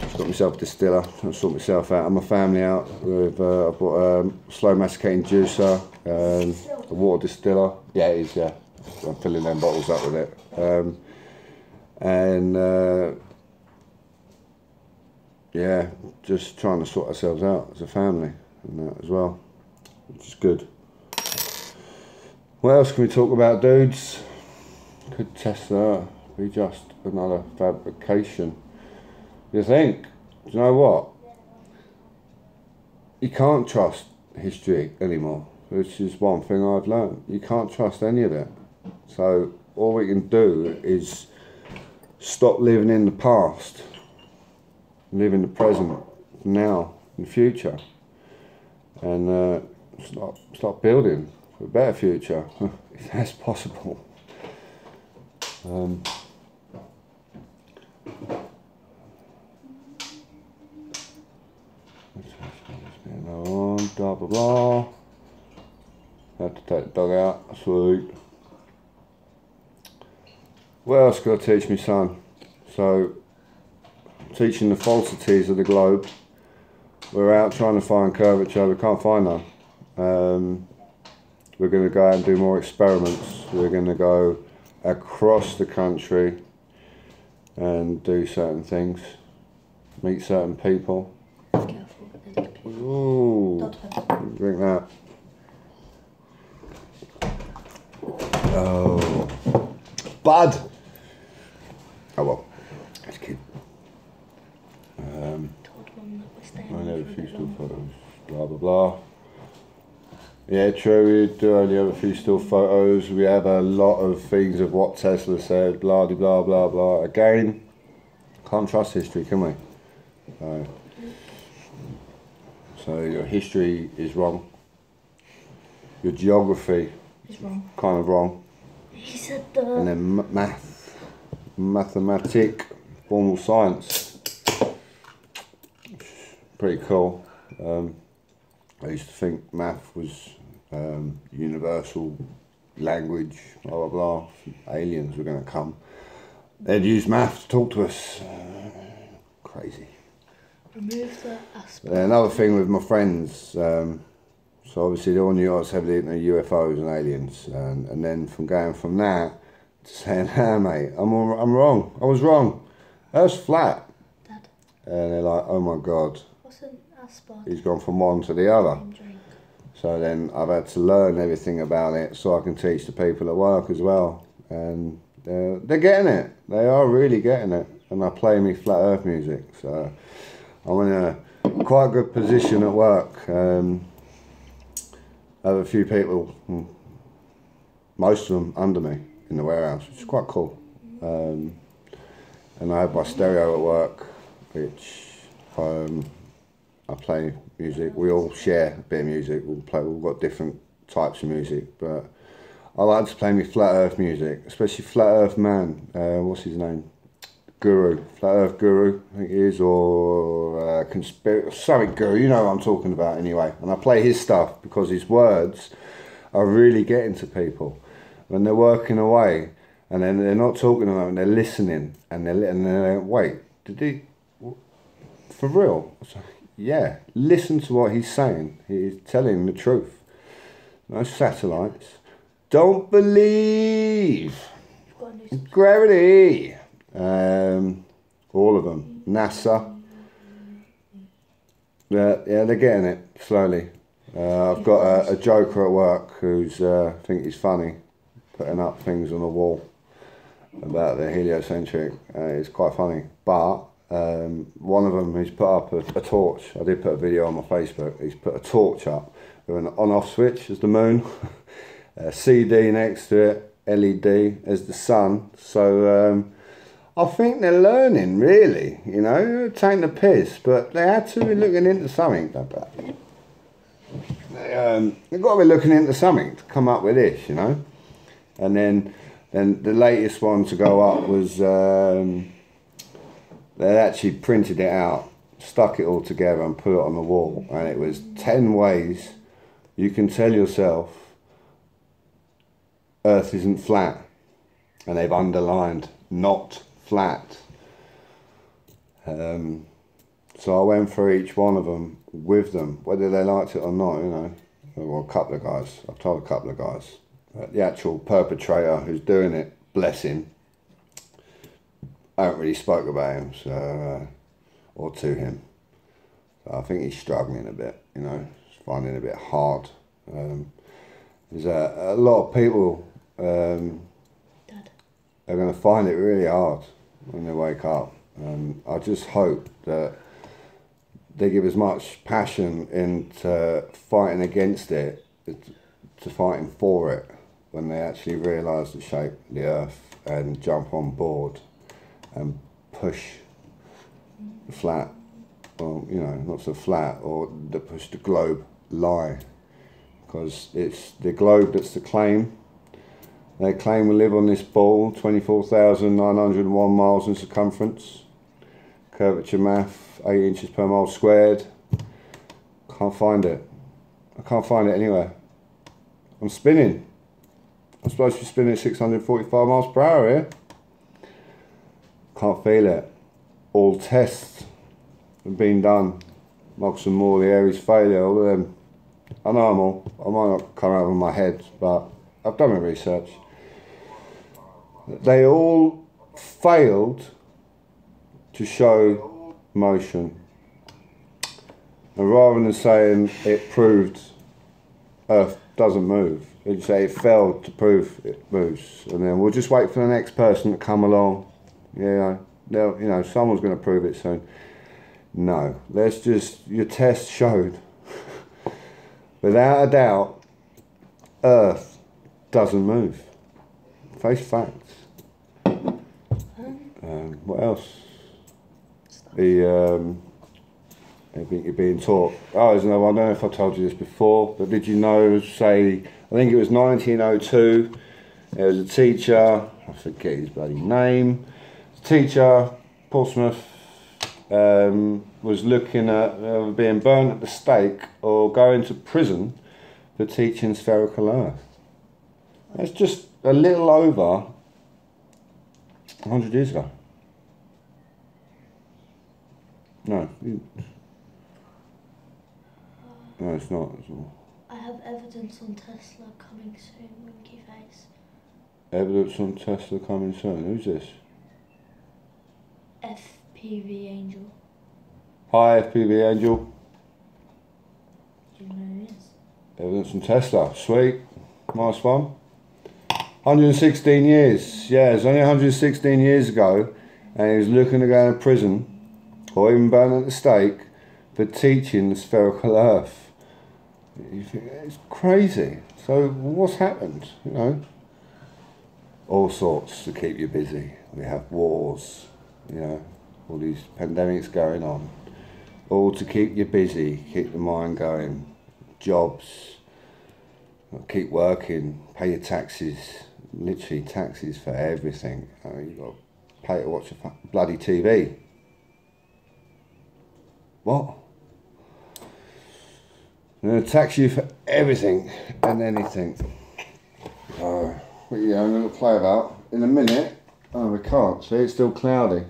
Just got myself a distiller. Trying to sort myself out. I'm a family out. With I've got a slow masticating juicer, a water distiller. Yeah, it is. Yeah, I'm filling them bottles up with it. Yeah, just trying to sort ourselves out as a family and that as well, which is good. What else can we talk about, dudes? Could Tesla be just another fabrication? You think? Do you know what? You can't trust history anymore, which is one thing I've learned. You can't trust any of it. So all we can do is stop living in the past, live in the present, now, in the future, and start building for a better future, if that's possible. Blah blah blah. Had to take the dog out. Sweet. What else could I teach my son? So, teaching the falsities of the globe. We're out trying to find curvature. We can't find none. We're going to go out and do more experiments. We're going to go across the country and do certain things, meet certain people. Ooh, drink that. Oh, bud. Oh well, that's cute. I know a few still photos. Blah blah blah. Yeah, true. We do only have a few still photos. We have a lot of things of what Tesla said. Blah blah blah blah. Again, can't trust history, can we? So your history is wrong. Your geography is wrong. Kind of wrong. He said the. And then mathematic, formal science. Pretty cool. I used to think math was universal language, blah blah blah. Aliens were going to come. They'd use math to talk to us. Crazy. Remove the aspect. Another thing with my friends, so obviously they all knew I was heavily into UFOs and aliens, and then from going from that to saying, "Ah, mate, I'm wrong. I was wrong. That was flat." Dad. And they're like, "Oh my God, what's an aspect? He's gone from one to the other." So then I've had to learn everything about it so I can teach the people at work as well, and they're getting it. They are really getting it, and I play me flat Earth music, so I'm in a quite good position at work. I have a few people, most of them under me in the warehouse, which is quite cool. And I have my stereo at work, which I play music. We all share a bit of music. We've got different types of music, but I like to play me flat Earth music, especially Flat Earth Man. What's his name? Guru, Flat Earth Guru, I think he is, or something Guru, you know what I'm talking about anyway. And I play his stuff because his words are really getting to people. When they're working away and then they're not talking about it, they're listening, and they're wait, did he, for real? So, yeah, listen to what he's saying. He's telling the truth. No satellites. Don't believe. Gravity. All of them. NASA. Yeah, they're getting it slowly. I've got a joker at work who's I think he's funny, putting up things on the wall about the heliocentric. It's quite funny, but one of them he's put up a torch. I did put a video on my Facebook. He's put a torch up with an on-off switch as the moon, a CD next to it, LED as the sun. So I think they're learning, really, you know, they're taking the piss, but they had to be looking into something. They've got to be looking into something to come up with this, you know. And then the latest one to go up was they actually printed it out, stuck it all together and put it on the wall, and it was 10 ways you can tell yourself Earth isn't flat, and they've underlined not flat. So I went through each one of them with them, whether they liked it or not, you know. Well, a couple of guys, I've told a couple of guys. The actual perpetrator who's doing it, bless him, I haven't really spoke about him, so, or to him. So I think he's struggling a bit, you know, he's finding it a bit hard. There's a lot of people Dad. are going to find it really hard when they wake up. I just hope that they give as much passion into fighting against it to fighting for it when they actually realise the shape of the Earth and jump on board and push the flat, or you know, not so flat, or push the globe lie, because it's the globe that's the claim. They claim we live on this ball, 24,901 miles in circumference, curvature math, 8 inches per mile squared. Can't find it. I can't find it anywhere. I'm spinning. I'm supposed to be spinning at 645 miles per hour here. Can't feel it. All tests have been done. Mox and Morley, Aries failure, all of them. I know I might not come out of my head, but I've done my research. They all failed to show motion. And rather than saying it proved Earth doesn't move, they'd say it failed to prove it moves. And then we'll just wait for the next person to come along. Yeah, you know, someone's going to prove it soon. No, let's just, your test showed, without a doubt, Earth doesn't move. Face facts. What else? I think you're being taught. Oh, there's another one. I don't know if I told you this before, but did you know, say, I think it was 1902, there was a teacher, I forget his bloody name, teacher, Portsmouth, was looking at being burnt at the stake or going to prison for teaching spherical Earth. That's just a little over 100 years ago. No, no, it's not. I have evidence on Tesla coming soon, winky face. Evidence on Tesla coming soon. Who's this? FPV Angel. Hi, FPV Angel. Do you know who he is? Evidence on Tesla. Sweet. Nice one. 116 years. Yeah, it's only 116 years ago, and he was looking to go to prison, or even burn at the stake, for teaching the spherical Earth. It's crazy. So what's happened, you know? All sorts to keep you busy. We have wars, you know, all these pandemics going on. All to keep you busy, keep the mind going. Jobs, keep working, pay your taxes. Literally taxes for everything. I mean, you've got to pay to watch a bloody TV. What? They're going to tax you for everything and anything. Oh, yeah, I'm going to play about in a minute. Oh, we can't. See, it's still cloudy.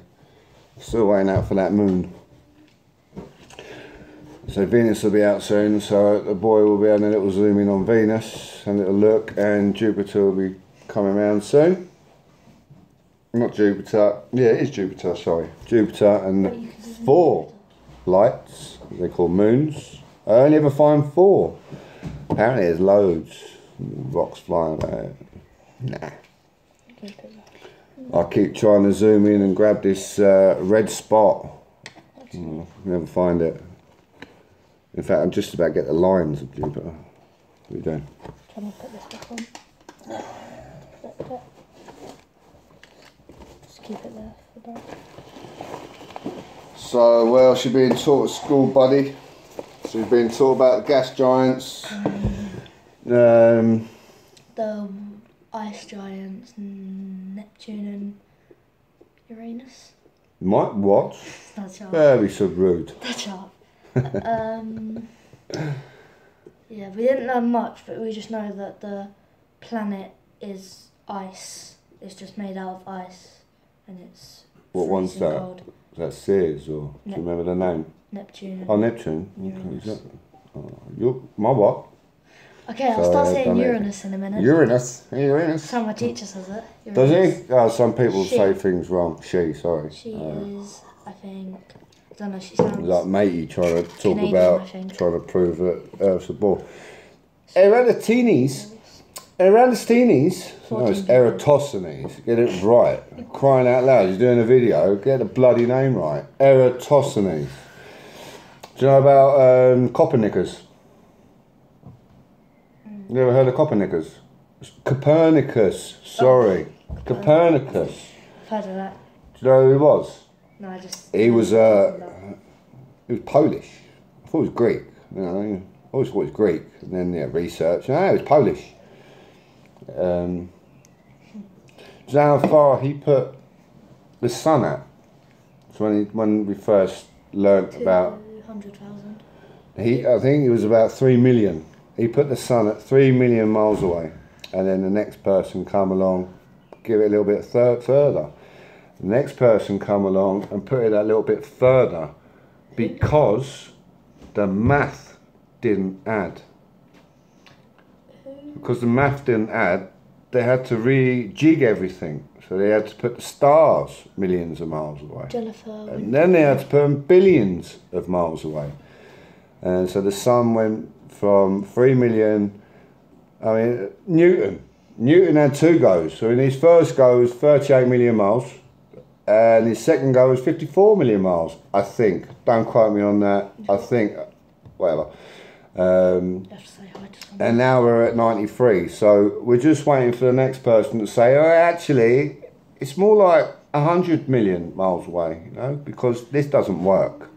Still waiting out for that moon. So Venus will be out soon, so the boy will be having a little zoom in on Venus and a little look, and Jupiter will be coming around soon. Not Jupiter. Yeah, it is Jupiter, sorry. Jupiter and 4 lights, they call moons. I only ever find 4. Apparently there's loads. Rocks flying about. Nah. I keep trying to zoom in and grab this red spot. Never find it. In fact, I'm just about to get the lines of Jupiter. What are you doing? Trying to put this back on. keep it there for that. So, what else you been taught at school, buddy? So you've been taught about the gas giants. The ice giants, Neptune and Uranus. What? That's sharp. Very so rude. That's sharp. Yeah, we didn't learn much, but we just know that the planet is ice. It's just made out of ice, and it's What one's freezing that? cold. Is that Sears or do you remember the name? Neptune. Oh, Neptune. Uranus. Okay, my what? Okay, I'll Sorry, start I've saying done it. Uranus in a minute. Uranus. That's how my teacher says it. Does Uranus. he? Oh, some people She. say things wrong. Sorry. She is, I think, I don't know, she sounds... Like matey trying to talk Canadian, about, I think. trying to prove that Earth's a ball. Eratosthenes. Eratosthenes. No, it's 14. Eratosthenes. Get it right. Crying out loud. You're doing a video. Get the bloody name right. Eratosthenes. Do you know about Copernicus? You ever heard of Copernicus? Copernicus. Sorry. Copernicus. I've heard of that. Do you know who he was? No, I just... He was Polish. I thought he was Greek. You know, I always thought he was Greek. And then research. No, he was Polish. Do you know how far he put the sun at? So when we first learnt about... 200,000. I think it was about 3 million. He put the sun at 3 million miles away. And then the next person come along, give it a little bit further. The next person come along and put it a little bit further because the math didn't add. Because the math didn't add, they had to rejig everything. So they had to put the stars millions of miles away. Jennifer... And then they had to put them billions of miles away. And so the sun went from 3 million, I mean, Newton had 2 goes. So in his first go was 38 million miles. And his second go was 54 million miles, I think. Don't quote me on that. I think, whatever. You have to say hi to someone. And now we're at 93. So we're just waiting for the next person to say, oh, actually, it's more like 100 million miles away, you know, because this doesn't work.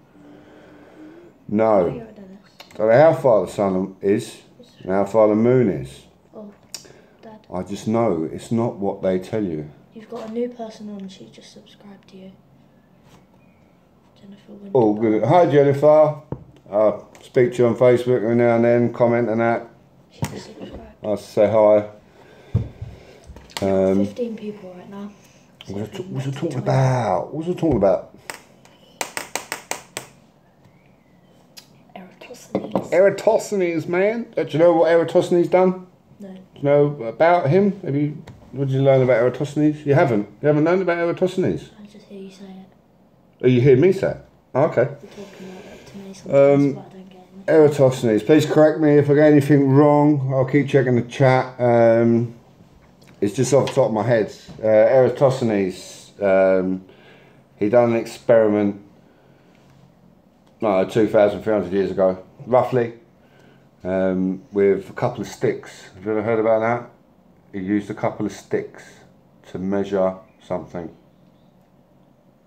No. You're a dentist. So how far the sun is and how far the moon is. Oh, Dad. I just know it's not what they tell you. You've got a new person on, she just subscribed to you. Jennifer Winter. Oh, good. Hi, Jennifer. I speak to you on Facebook every now and then, comment and that. She just subscribed. I say hi. 15 people right now. What was I talking about? What was I talking about? Eratosthenes. Eratosthenes, man. Do you know what Eratosthenes done? No. Do you know about him? What did you learn about Eratosthenes? You haven't? You haven't learned about Eratosthenes? I just hear you say it. Oh, you hear me say it? Oh, okay. You're talking about it to me sometimes, but I don't get it. Eratosthenes. Please correct me if I get anything wrong. I'll keep checking the chat. It's just off the top of my head. Eratosthenes, he done an experiment 2,300 years ago, roughly, with a couple of sticks. Have you ever heard about that? He used a couple of sticks to measure something.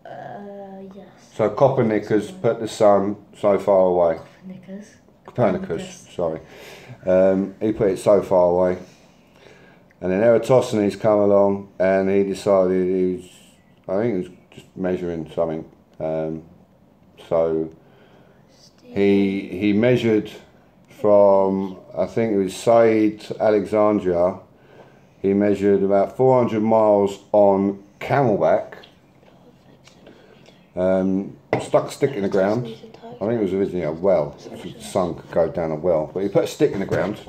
Yes. So Copernicus put the sun so far away. Copernicus. Sorry. He put it so far away. And then Eratosthenes come along and he decided I think he was just measuring something. So he measured from, I think it was Said to Alexandria. He measured about 400 miles on camelback. Stuck a stick in the ground. I think it was originally a well, so the sun could go down a well. But he put a stick in the ground.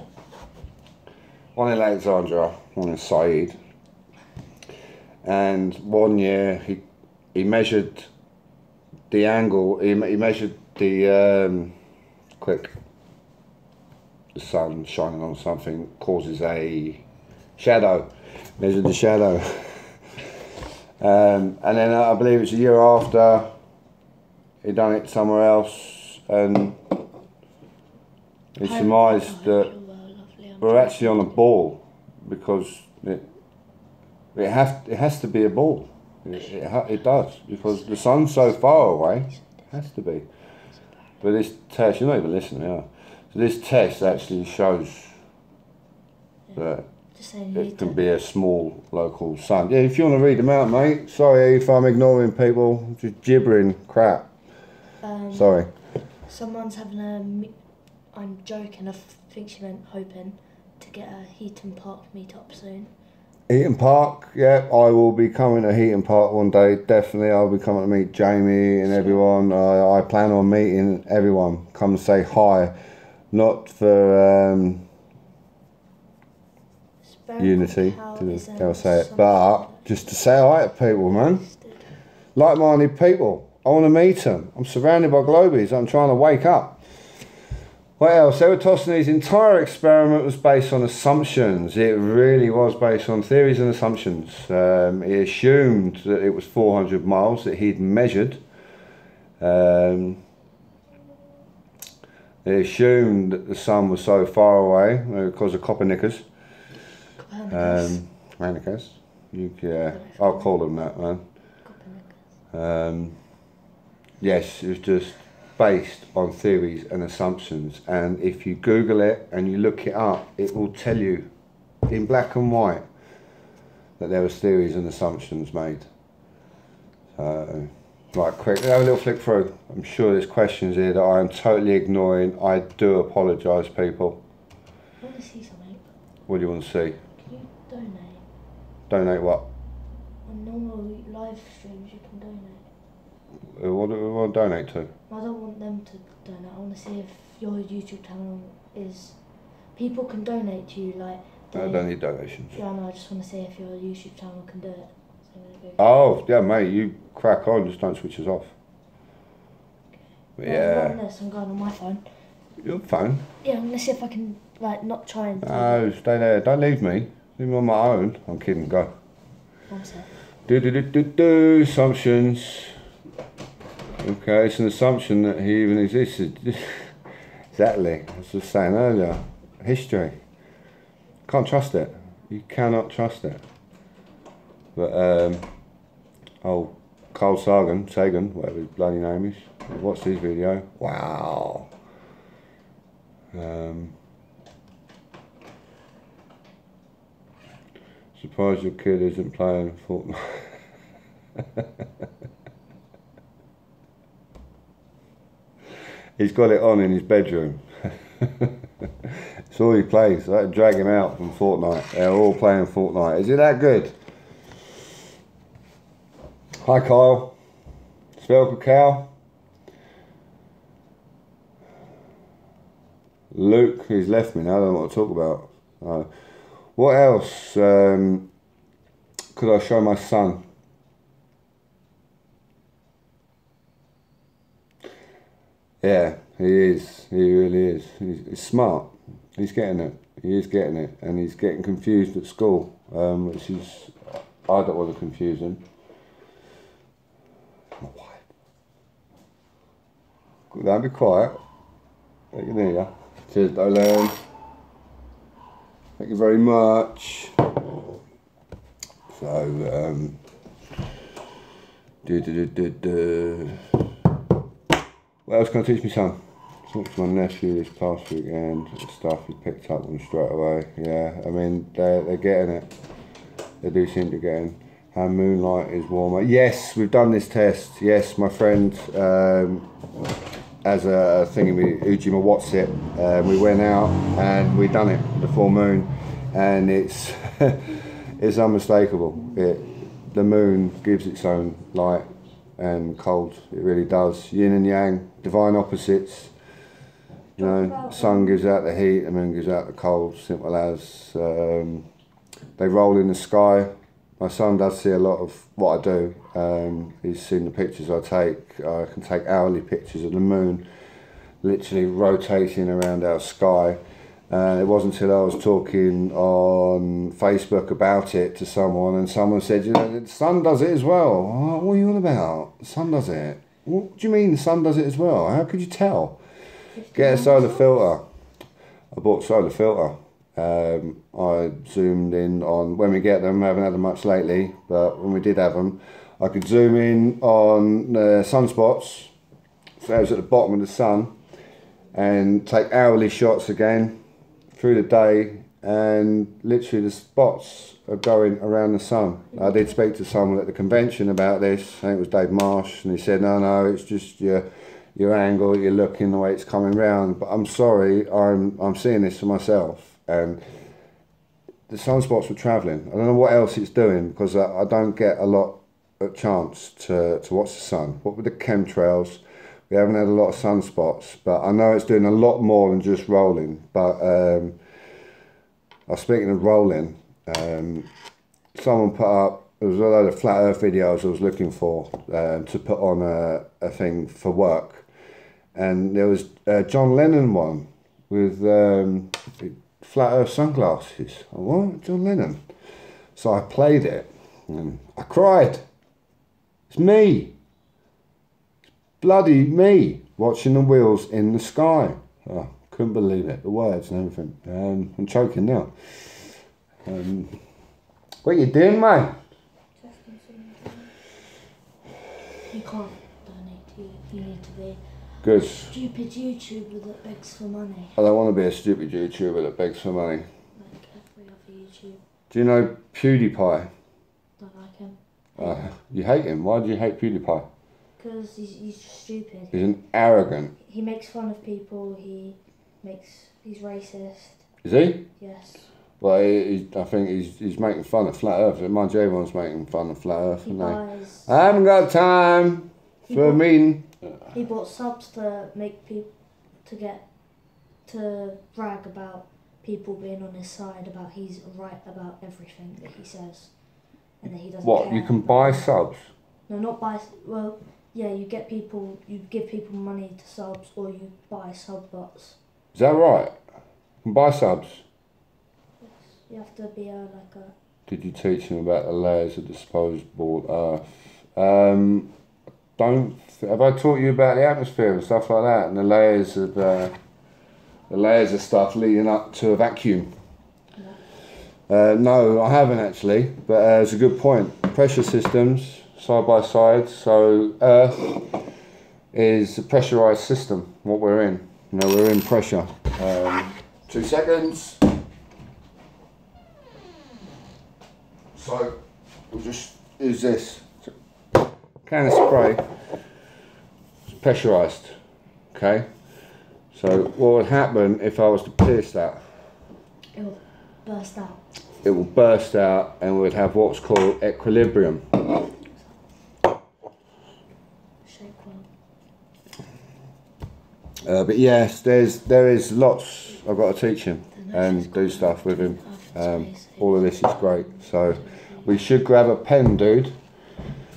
One in Alexandria, one in Said. And one year he measured the angle, he measured the, the sun shining on something causes a shadow. Measured the shadow. And then I believe it's a year after he done it somewhere else, and he surmised that we're actually on a ball because it has to be a ball. It does, because the sun's so far away. It has to be. But this test, you're not even listening, are you? So this test actually shows that it can be a small local sun. Yeah, if you want to read them out, mate. Sorry if I'm ignoring people, just gibbering crap. Sorry. Someone's having I'm joking, I think she meant hoping to get a Heaton Park meet-up soon. Heaton Park, yeah, I will be coming to Heaton Park one day, definitely. I'll be coming to meet Jamie and everyone. I plan on meeting everyone. Come say hi. Not for unity, they'll say it, but just to say hi to people, man. Like-minded people. I want to meet them. I'm surrounded by globies. I'm trying to wake up. What else? Eratosthenes' entire experiment was based on assumptions. It really was based on theories and assumptions. He assumed that it was 400 miles that he'd measured. He assumed that the sun was so far away because of Copernicus. Copernicus. Yeah, I'll call him that, man. Yes, it was just based on theories and assumptions, and if you Google it and you look it up, it will tell you in black and white that there was theories and assumptions made. Right, quick, have a little flick through. I'm sure there's questions here that I am totally ignoring. I do apologise, people. I want to see something. What do you want to see? Can you donate? Donate what? On normal live streams you can donate. What do we want to donate to? I don't want them to donate. I want to see if your YouTube channel is... People can donate to you, like... I don't need donations. Yeah, no, I just want to see if your YouTube channel can do it. So oh, yeah, mate, you crack on, just don't switch us off. Okay. Yeah. This, I'm going on my phone. Your phone? Yeah, I'm going to see if I can, like, not try and... No, stay there. Don't leave me. Leave me on my own. I'm kidding, go. One sec. Assumptions. Okay, it's an assumption that he even existed. Exactly, I was just saying earlier. History. Can't trust it. You cannot trust it. But, oh, Carl Sagan, whatever his bloody name is. I watched his video. Wow. Surprised your kid isn't playing Fortnite. He's got it on in his bedroom. It's all he plays. I had to drag him out from Fortnite. They're all playing Fortnite. Is it that good? Hi Kyle. Spherical Cow. Luke, he's left me now. I don't know what to talk about. What else could I show my son? Yeah, he is. He really is. He's smart. He's getting it. He is getting it. And he's getting confused at school, which is... I don't want to confuse him. My wife. Don't be quiet. I can hear you. Cheers, Dolan. Thank you very much. So, what else can I teach my son? Talked to my nephew this past weekend. The stuff he picked up them straight away. Yeah, I mean they're getting it. They do seem to get in. How moonlight is warmer. Yes, we've done this test. Yes, my friend has a thingy, Ujima What's It. We went out and we done it the full moon, and it's it's unmistakable. The moon gives its own light and cold. It really does. Yin and yang, divine opposites. You know, sun gives out the heat, the moon gives out the cold. Simple as. They roll in the sky. My son does see a lot of what I do. He's seen the pictures I take. I can take hourly pictures of the moon literally rotating around our sky. It wasn't until I was talking on Facebook about it to someone, and someone said, you know, the sun does it as well. Oh, what are you on about? The sun does it. What do you mean the sun does it as well? How could you tell? Get a solar filter. I bought a solar filter. I zoomed in on, when we get them, I haven't had them much lately, but when we did have them, I could zoom in on sunspots, so that was at the bottom of the sun, and take hourly shots again through the day, and literally the spots are going around the sun. I did speak to someone at the convention about this, I think it was Dave Marsh, and he said, no, it's just your angle, you're looking the way it's coming round. But I'm sorry, I'm seeing this for myself, and the sunspots were travelling. I don't know what else it's doing, because I don't get a lot of chance to watch the sun. What with the chemtrails, we haven't had a lot of sunspots, but I know it's doing a lot more than just rolling. But I was speaking of rolling, someone put up, there was a load of flat earth videos I was looking for to put on a thing for work, and there was a John Lennon one with flat earth sunglasses. I what? John Lennon. So I played it and I cried. It's me. It's bloody me watching the wheels in the sky. Oh, couldn't believe it. The words and everything. I'm choking now. What you doing, mate? You can't donate to you. You need to be Good. a stupid YouTuber that begs for money. I don't want to be a stupid YouTuber that begs for money. Like every other YouTuber. Do you know PewDiePie? Don't like him. You hate him. Why do you hate PewDiePie? Because he's just stupid. He's an arrogant. He makes fun of people. He's racist. Is he? Yes. Well, I think he's making fun of flat Earth. Mind you, everyone's making fun of flat Earth, He aren't buys. they? I haven't got time for a meeting. He bought subs to make people to brag about people being on his side, about he's right about everything that he says, and that he doesn't. What, care you can about buy it. subs? No, not buy. Well, yeah, you give people money to subs, or you buy sub bots. Is that right? You can buy subs. Yes. You have to be like a. Did you teach him about the layers of disposable Earth? Have I taught you about the atmosphere and stuff like that, and the layers of stuff leading up to a vacuum? No, I haven't actually, but it's a good point. Pressure systems side by side. So Earth is a pressurized system. What we're in, we're in pressure. 2 seconds. So we'll just use this can of spray. It's pressurized. Okay. So what would happen if I was to pierce that? It will burst out. It will burst out, and we'd have what's called equilibrium. Shake one. But yes, there is lots I've got to teach him and do stuff with him. All of this is great. So we should grab a pen, dude.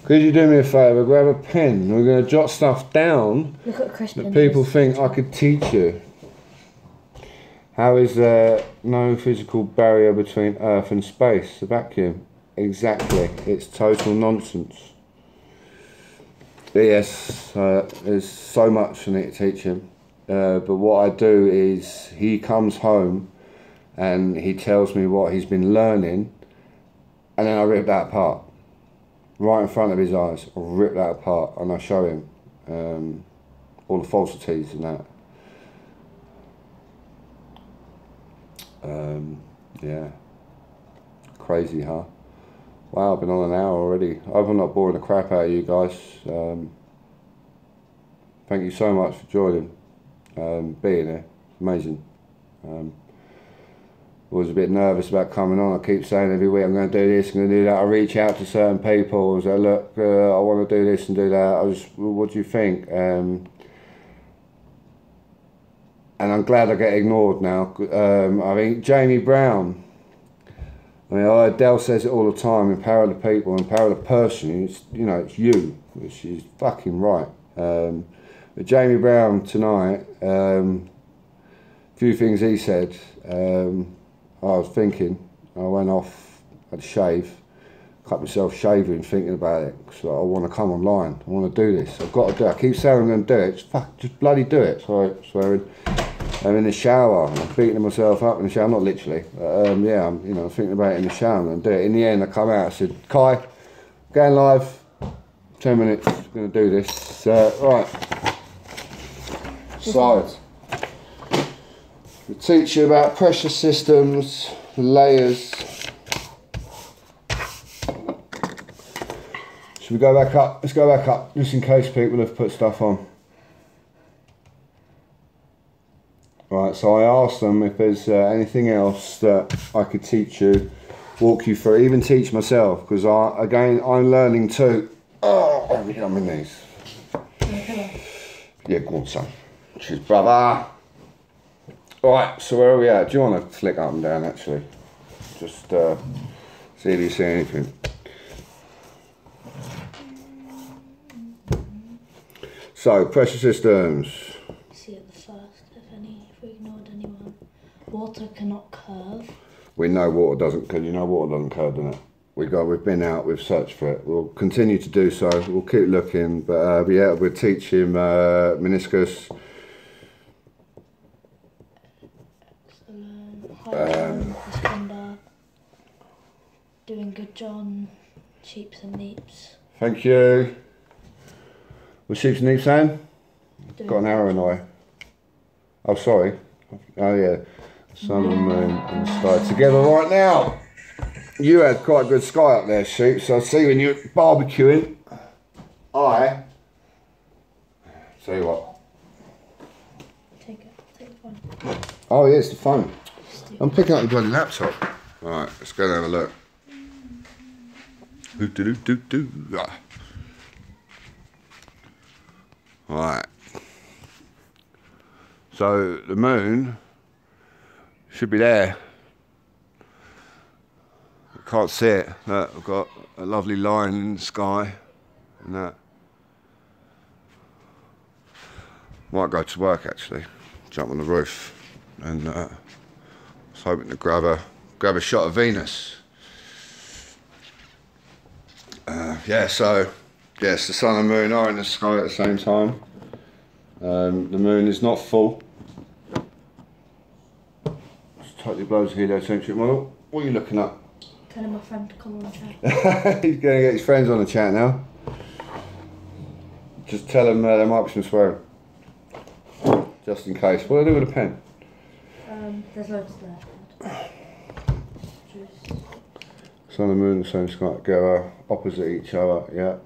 Could you do me a favour? Grab a pen. We're going to jot stuff down Look at Chris. that people think I could teach you. How is there no physical barrier between Earth and space? The vacuum. Exactly. It's total nonsense. But yes, there's so much I need to teach him. But what I do is he comes home and he tells me what he's been learning, and then I rip that apart. Right in front of his eyes, I rip that apart and I show him all the falsities and that. Yeah, crazy, huh? Wow, I've been on an hour already. I hope I'm not boring the crap out of you guys. Thank you so much for joining, being here. It's amazing. I was a bit nervous about coming on. I keep saying every week I'm going to do this, I'm going to do that. I reach out to certain people and say, look, I want to do this and do that. What do you think? And I'm glad I get ignored now. I think Jamie Brown, Adele says it all the time, empower the people, empower the person. It's, it's you, which is fucking right. But Jamie Brown tonight, a few things he said, I was thinking, I went off, had a shave, cut myself shaving, thinking about it, so I want to come online, I want to do this, I've got to do it. I keep saying I'm going to do it, just bloody do it. Sorry, swearing. I'm in the shower, I'm beating myself up in the shower, not literally, I'm thinking about it in the shower, I'm going to do it. In the end I come out, I said, Kai, going live, 10 minutes. I'm going to do this. Right. Sides. We'll teach you about pressure systems, layers. Should we go back up? Let's go back up, just in case people have put stuff on. Right, so I asked them if there's anything else that I could teach you, walk you through, even teach myself, because again, I'm learning too. Oh, I'm in these. Yeah, go on, son. Cheers, brother. Right, so where are we at? Do you want to flick up and down, actually? Just see if you see anything. So, pressure systems. See at the first, if we ignored anyone. Water cannot curve. We know water doesn't, because you know water doesn't curve, doesn't it? We've been out, we've searched for it. We'll continue to do so. We'll keep looking, but yeah, we'll teach him meniscus. Excellent. Doing good, John. Sheeps and neeps. Thank you. Was sheeps and neeps saying? Got an arrow in the way. Oh, sorry. Oh yeah. Sun and moon and sky together right now. You had quite a good sky up there, Sheep, so I see when you're barbecuing. Tell you what. Take the phone. Oh yeah, it's the phone. I'm picking up the bloody laptop. Alright, let's go and have a look. Alright. So the moon should be there. Can't see it. Look, I've got a lovely line in the sky and that. Might go to work actually. Jump on the roof and I was hoping to grab a shot of Venus. Yeah, so yes, the sun and moon are in the sky at the same time. The moon is not full. It's totally blows the heliocentric model. What are you looking at? Telling my friend to come on chat. He's going to get his friends on the chat now. Just tell them there might be some swearing. Just in case. What do I do with a pen? There's loads there. Sun and moon, the same sky together, opposite each other, yeah.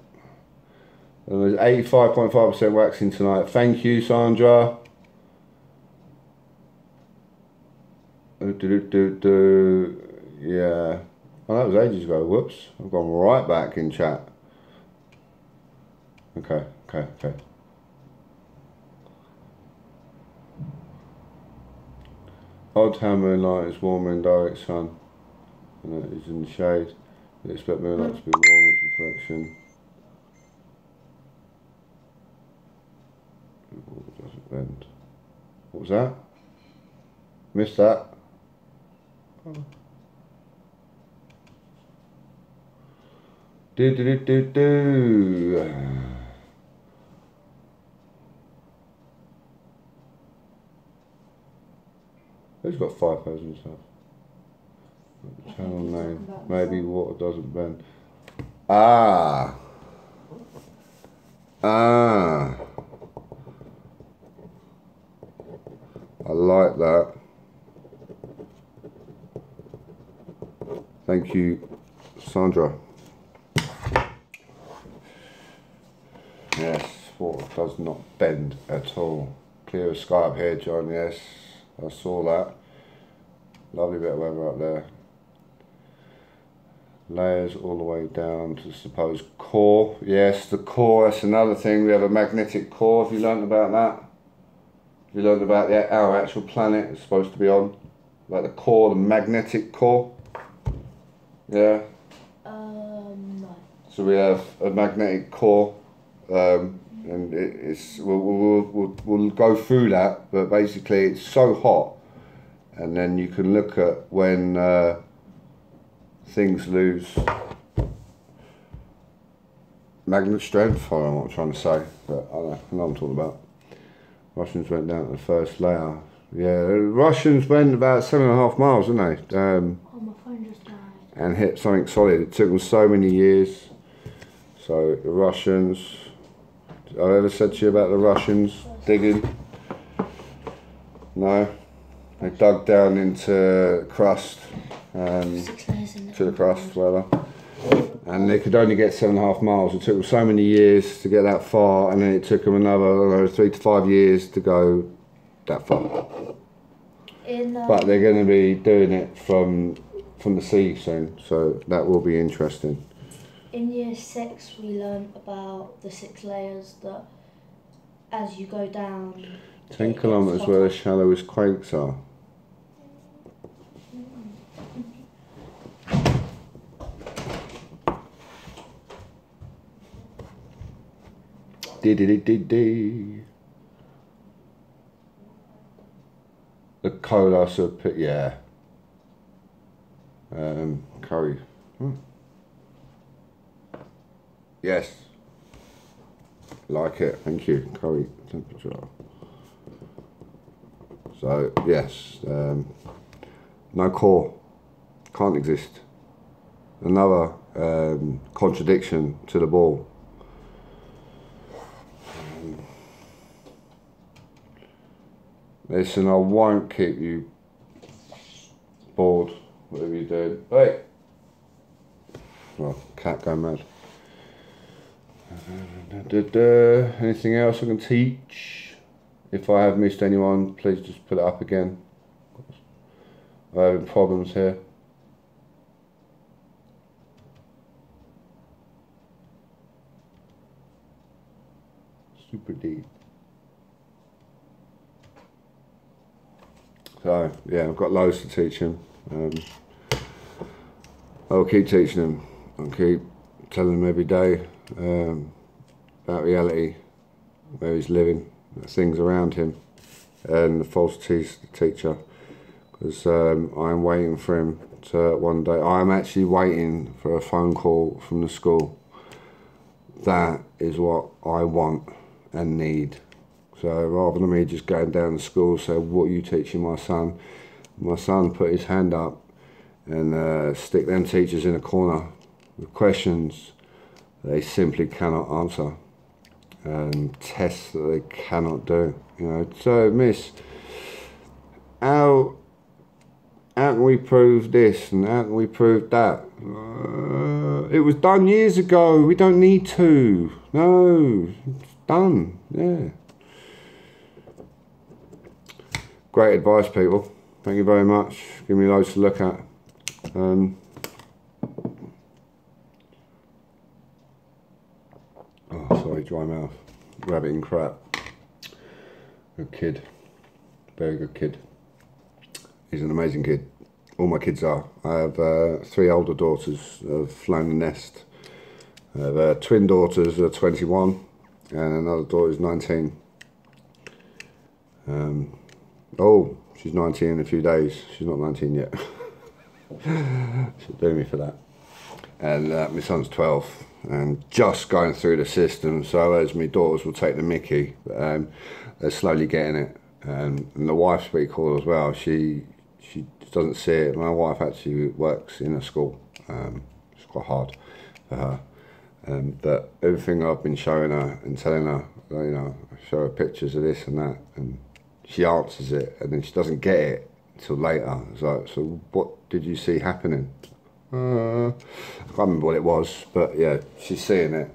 And there's 85.5% waxing tonight. Thank you, Sandra. Yeah. Oh, that was ages ago. Whoops. I've gone right back in chat. Okay. Odd how moonlight is warmer in direct sun and it is in the shade. You expect moonlight to be warm, its reflection. It doesn't bend. What was that? Missed that. Oh. Do. Who's got 5,000 stuff? Channel name. Maybe water doesn't bend. I like that. Thank you, Sandra. Yes, water does not bend at all. Clear sky up here, John, yes. I saw that. Lovely bit of weather up there. Layers all the way down to supposed core. Yes, the core, that's another thing. We have a magnetic core. Have you learned about that? Have you learned about our actual planet is supposed to be on? Like the core, the magnetic core? Yeah? No. So we have a magnetic core. And we'll go through that, but basically it's so hot, and then you can look at when things lose magnet strength. I don't know what I'm trying to say, but I know what I'm talking about. Russians went down to the first layer. Yeah, the Russians went about 7.5 miles, didn't they? Oh, my phone just died. And hit something solid. It took them so many years. So the Russians, I ever said to you about the Russians digging? No? They dug down into crust, 6 layers in to the crust, whatever. And they could only get 7.5 miles. It took them so many years to get that far, and then it took them another 3 to 5 years to go that far. But they're going to be doing it from the sea soon, so that will be interesting. In year 6 we learned about the 6 layers, that as you go down 10 kilometres where the shallowest quakes are. Dee. The cola pit, yeah. Curry. Yes. Like it, thank you. Curry temperature. So yes, no core, can't exist. Another contradiction to the ball. Listen, I won't keep you bored, whatever you do. Hey! Well, cat going mad. Anything else I can teach? If I have missed anyone, please just put it up again. I'm having problems here. Super deep. So yeah, I've got loads to teach him. I'll keep teaching him. I'll keep telling him every day about reality, where he's living, the things around him, and the falsities of the teacher. Because I'm waiting for him to one day. I'm actually waiting for a phone call from the school. That is what I want and need. So rather than me just going down to school and say, what are you teaching my son? My son put his hand up and stick them teachers in a corner with questions they simply cannot answer, and tests that they cannot do. You know, so miss, how can we prove this and how can we prove that? It was done years ago. We don't need to. No, it's done. Yeah. Great advice, people. Thank you very much. Give me loads to look at. Oh, sorry, dry mouth. Rabbit and crap. Good kid. Very good kid. He's an amazing kid. All my kids are. I have 3 older daughters who have flown the nest. I have twin daughters who are 21 and another daughter is 19. Oh, she's 19 in a few days. She's not 19 yet. She'll do me for that. And my son's 12 and just going through the system, so as my daughters will take the mickey, but they're slowly getting it. And the wife's pretty cool as well. She doesn't see it. My wife actually works in a school. It's quite hard for her. But everything I've been showing her and telling her, you know, I show her pictures of this and that, and she answers it, and then she doesn't get it until later. It's like, so what did you see happening? I can't remember what it was, but yeah, she's seeing it.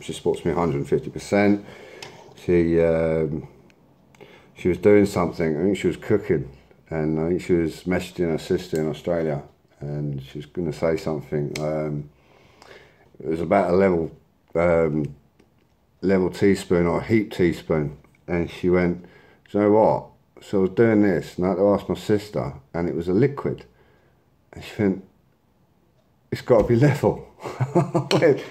She supports me 150%. She was doing something. I think she was cooking, and I think she was messaging her sister in Australia, and she was going to say something. It was about a level teaspoon or a heap teaspoon, and she went, do you know what? So I was doing this, and I had to ask my sister, and it was a liquid, and she went, it's got to be level. Went,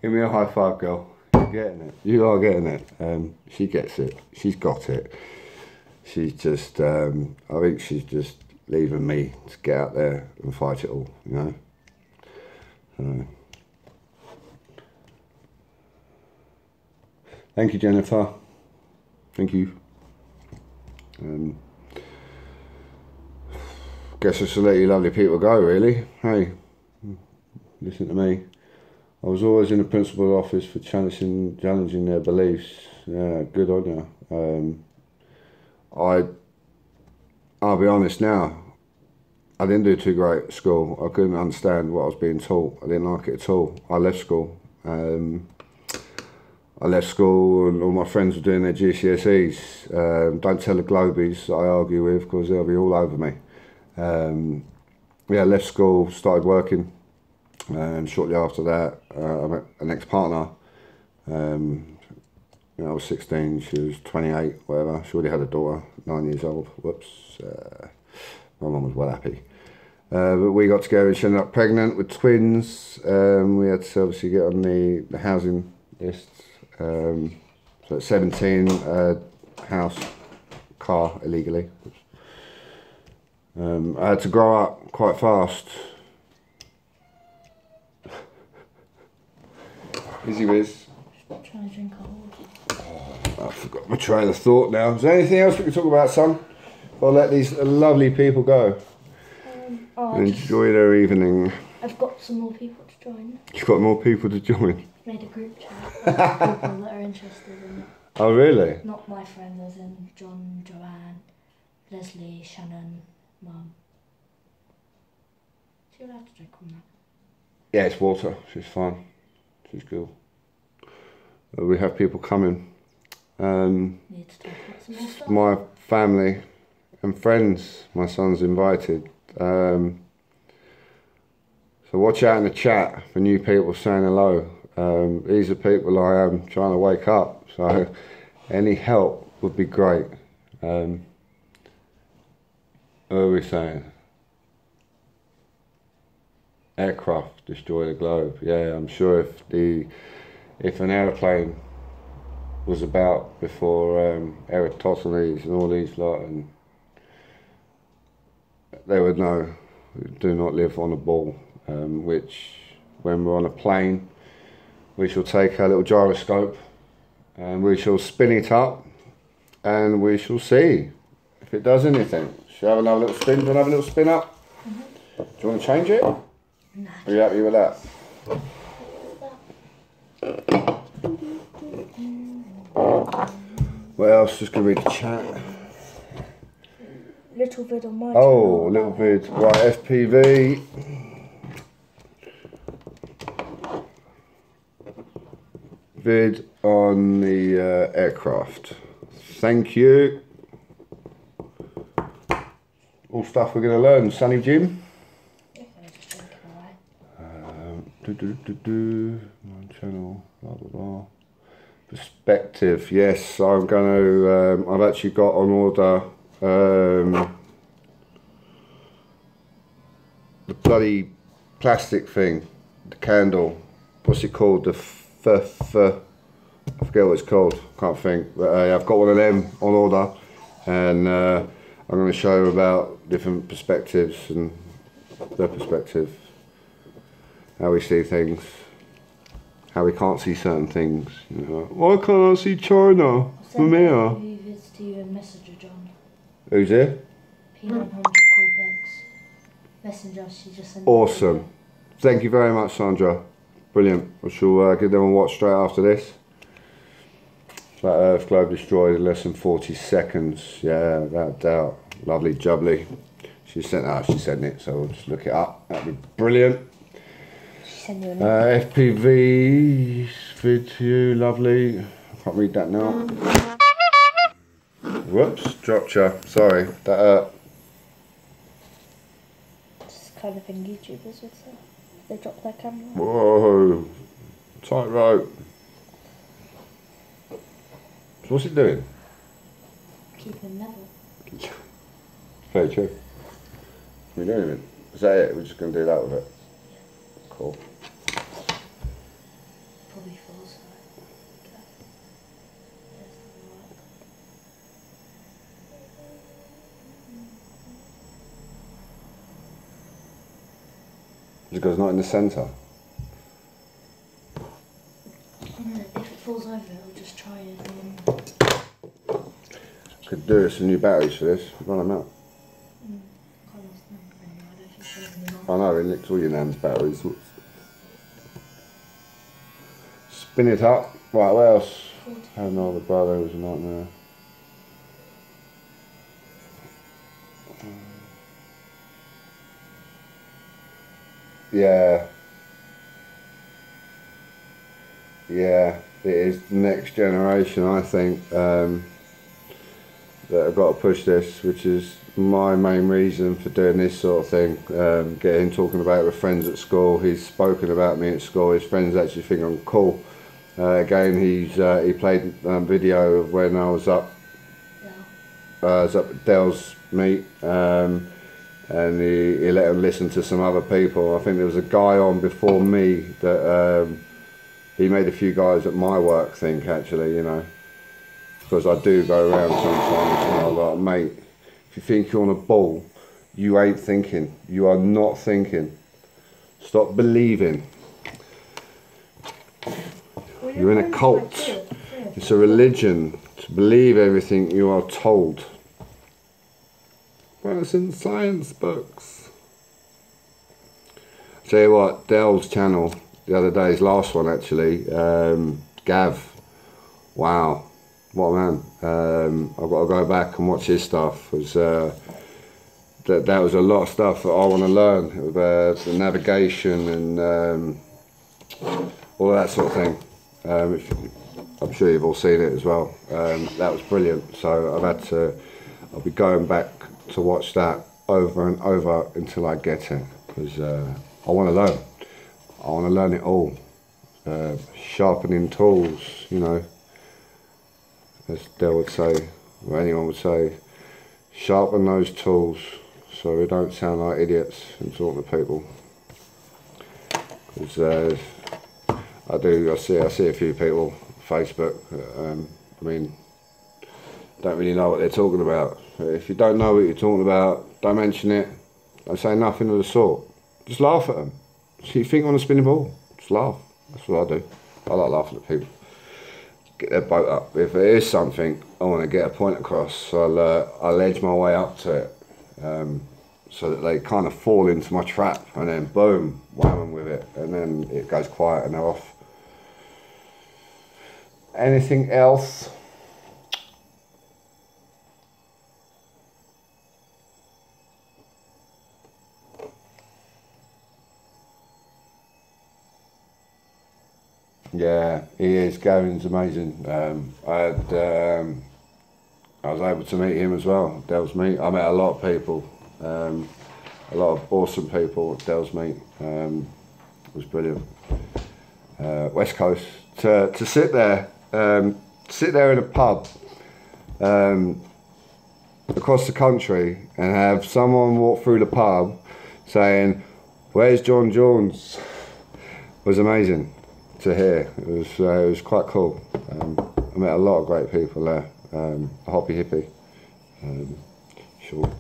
give me a high five, girl. You're getting it. You are getting it. She gets it. She's got it. She's just, I think she's just leaving me to get out there and fight it all, you know. So. Thank you, Jennifer. Thank you. Guess I should let you lovely people go, really. Hey, listen to me. I was always in the principal's office for challenging their beliefs. Yeah, good on you. I'll be honest now, I didn't do too great at school. I couldn't understand what I was being taught. I didn't like it at all. I left school. I left school and all my friends were doing their GCSEs. Don't tell the Globies that I argue with because they'll be all over me. Yeah, left school, started working. Shortly after that, I met an ex-partner. I was 16, she was 28, whatever. She already had a daughter, 9 years old. Whoops. My mum was well happy. But we got together and she ended up pregnant with twins. We had to obviously get on the housing list. So at 17, house, car illegally. I had to grow up quite fast. Easy whiz. Trying to drink a whole. I forgot my train of thought now. Is there anything else we can talk about, son? I'll let these lovely people go. Enjoy their evening. I've got some more people to join. You've got more people to join? Made a group chat of people that are interested in it. Oh, really? Not my friends, as in John, Joanne, Leslie, Shannon, Mum. Is you allowed to drink on that? Yeah, it's water. She's fine. She's cool. We have people coming. Need to talk about some more stuff. My family and friends, my son's invited. So watch out in the chat for new people saying hello. These are people I am trying to wake up, so any help would be great. What are we saying? Aircraft destroy the globe. Yeah, I'm sure if an aeroplane was about before Eratosthenes and all these lot, and they would know we do not live on a ball, which when we're on a plane we shall take our little gyroscope and we shall spin it up and we shall see if it does anything. Shall I have another little spin? Do you want to have a little spin up? Mm-hmm. Do you want to change it? No. Are you happy with that? What else? Just going to read the chat. Little vid on my Oh, channel. little vid. Right, FPV. Vid on the aircraft. Thank you. All stuff we're going to learn. Sunny Jim. My channel. Blah blah blah. Perspective. Yes, I'm going to. I've actually got on order. The bloody plastic thing, the candle, what's it called, I forget what it's called, can't think, but I've got one of them on order, and I'm going to show about different perspectives and their perspective, how we see things, how we can't see certain things, you know. Why can't I see China from here? Who vids to you in Messenger, John? Who's here? P900 Cortex. Messenger, she just sent Awesome. Thank you very much, Sandra. Brilliant. I shall give them a watch straight after this. Flat Earth globe destroyed in less than 40 seconds. Yeah, without doubt. Lovely jubbly. She sent it, so we'll just look it up. That'd be brilliant. She sent you a FPV vid to you, lovely. I can't read that now. Whoops, dropped ya. Sorry, that hurt. It's the kind of thing YouTubers would say. They drop their camera. Whoa, tight rope. So what's it doing? Keep him level. Very true. What are we doing with it? Is that it? We're just going to do that with it? Cool. Probably falls. Okay. There's the work. Because it's not in the centre. If it falls over, it'll just try it. Could do some new batteries for this. Run them out. I know, it licked all your Nan's batteries. Whoops. spin it up. Right, what else? Having all the brother was a nightmare. Yeah. Yeah, it is the next generation, I think, that have got to push this, which is my main reason for doing this sort of thing. Getting talking about it with friends at school. He's spoken about me at school. His friends actually think I'm cool. Again, he played a video of when I was up. I was up at Dell's meet, and he let him listen to some other people. I think there was a guy on before me that he made a few guys at my work think, actually, you know, because I do go around sometimes and I'm like, mate, if you think you're on a ball, you ain't thinking. You are not thinking. Stop believing. You're in a cult. It's a religion to believe everything you are told. Well, it's in science books. Tell you what, Dell's channel the other day, his last one actually, Gav. Wow, what a man. I've got to go back and watch his stuff. It was, that was a lot of stuff that I want to learn, the navigation and all that sort of thing. I'm sure you've all seen it as well. That was brilliant. So I'll be going back to watch that over and over until I get it, because I want to learn. I want to learn it all. Sharpening tools, you know, as Dell would say, or anyone would say, sharpen those tools so we don't sound like idiots and talking to people. Because I see a few people on Facebook, I mean, don't really know what they're talking about. If you don't know what you're talking about, don't mention it. Don't say nothing of the sort. Just laugh at them. So you think on a spinning ball, just laugh. That's what I do. I like laughing at people. Get their boat up. If it is something I want to get a point across, I'll edge my way up to it, so that they kind of fall into my trap, and then boom, wham them with it, and then it goes quiet and they're off. Anything else? Yeah, he is. Gavin's amazing. I was able to meet him as well. Dell's meet. I met a lot of people, a lot of awesome people at Dell's meet. It was brilliant. West Coast to sit there in a pub across the country and have someone walk through the pub saying, "Where's John Jones?" was amazing to hear. It was quite cool. I met a lot of great people there. A hoppy hippie, sure.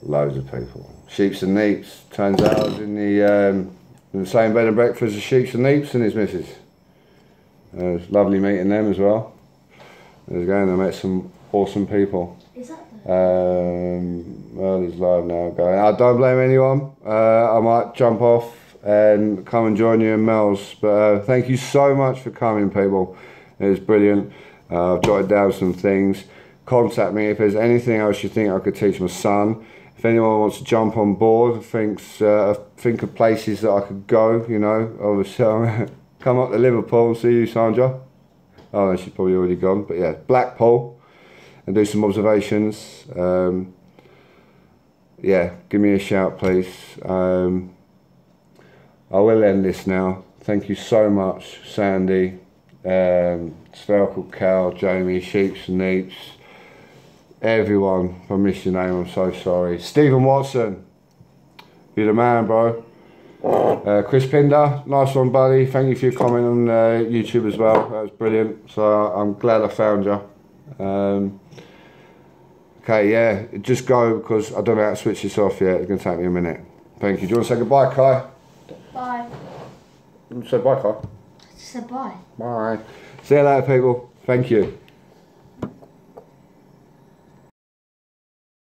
Loads of people. Sheeps and Neeps. Turns out I was in the same bed and breakfast as Sheeps and Neeps and his missus. It was lovely meeting them as well. Again, I met some awesome people. Is that well, he's live now going. I don't blame anyone. I might jump off and come and join you in Mel's, but thank you so much for coming, people. It was brilliant. I've jotted down some things. Contact me if there's anything else you think I could teach my son. If anyone wants to jump on board, think of places that I could go, you know, obviously come up to Liverpool, see you, Sandra. Oh no, she's probably already gone, but yeah, Blackpool, and do some observations. Yeah, give me a shout, please. I will end this now. Thank you so much, Sandy, Spherical Cow, Jamie, Sheeps and Neeps, everyone. If I missed your name, I'm so sorry. Stephen Watson, you're the man, bro. Chris Pinder, nice one, buddy. Thank you for your comment on YouTube as well. That was brilliant. So I'm glad I found you. Okay, yeah, just go because I don't know how to switch this off yet. It's going to take me a minute. Thank you. Do you want to say goodbye, Kai? Bye. Say bye, Kai. I just said bye. Bye. See you later, people. Thank you.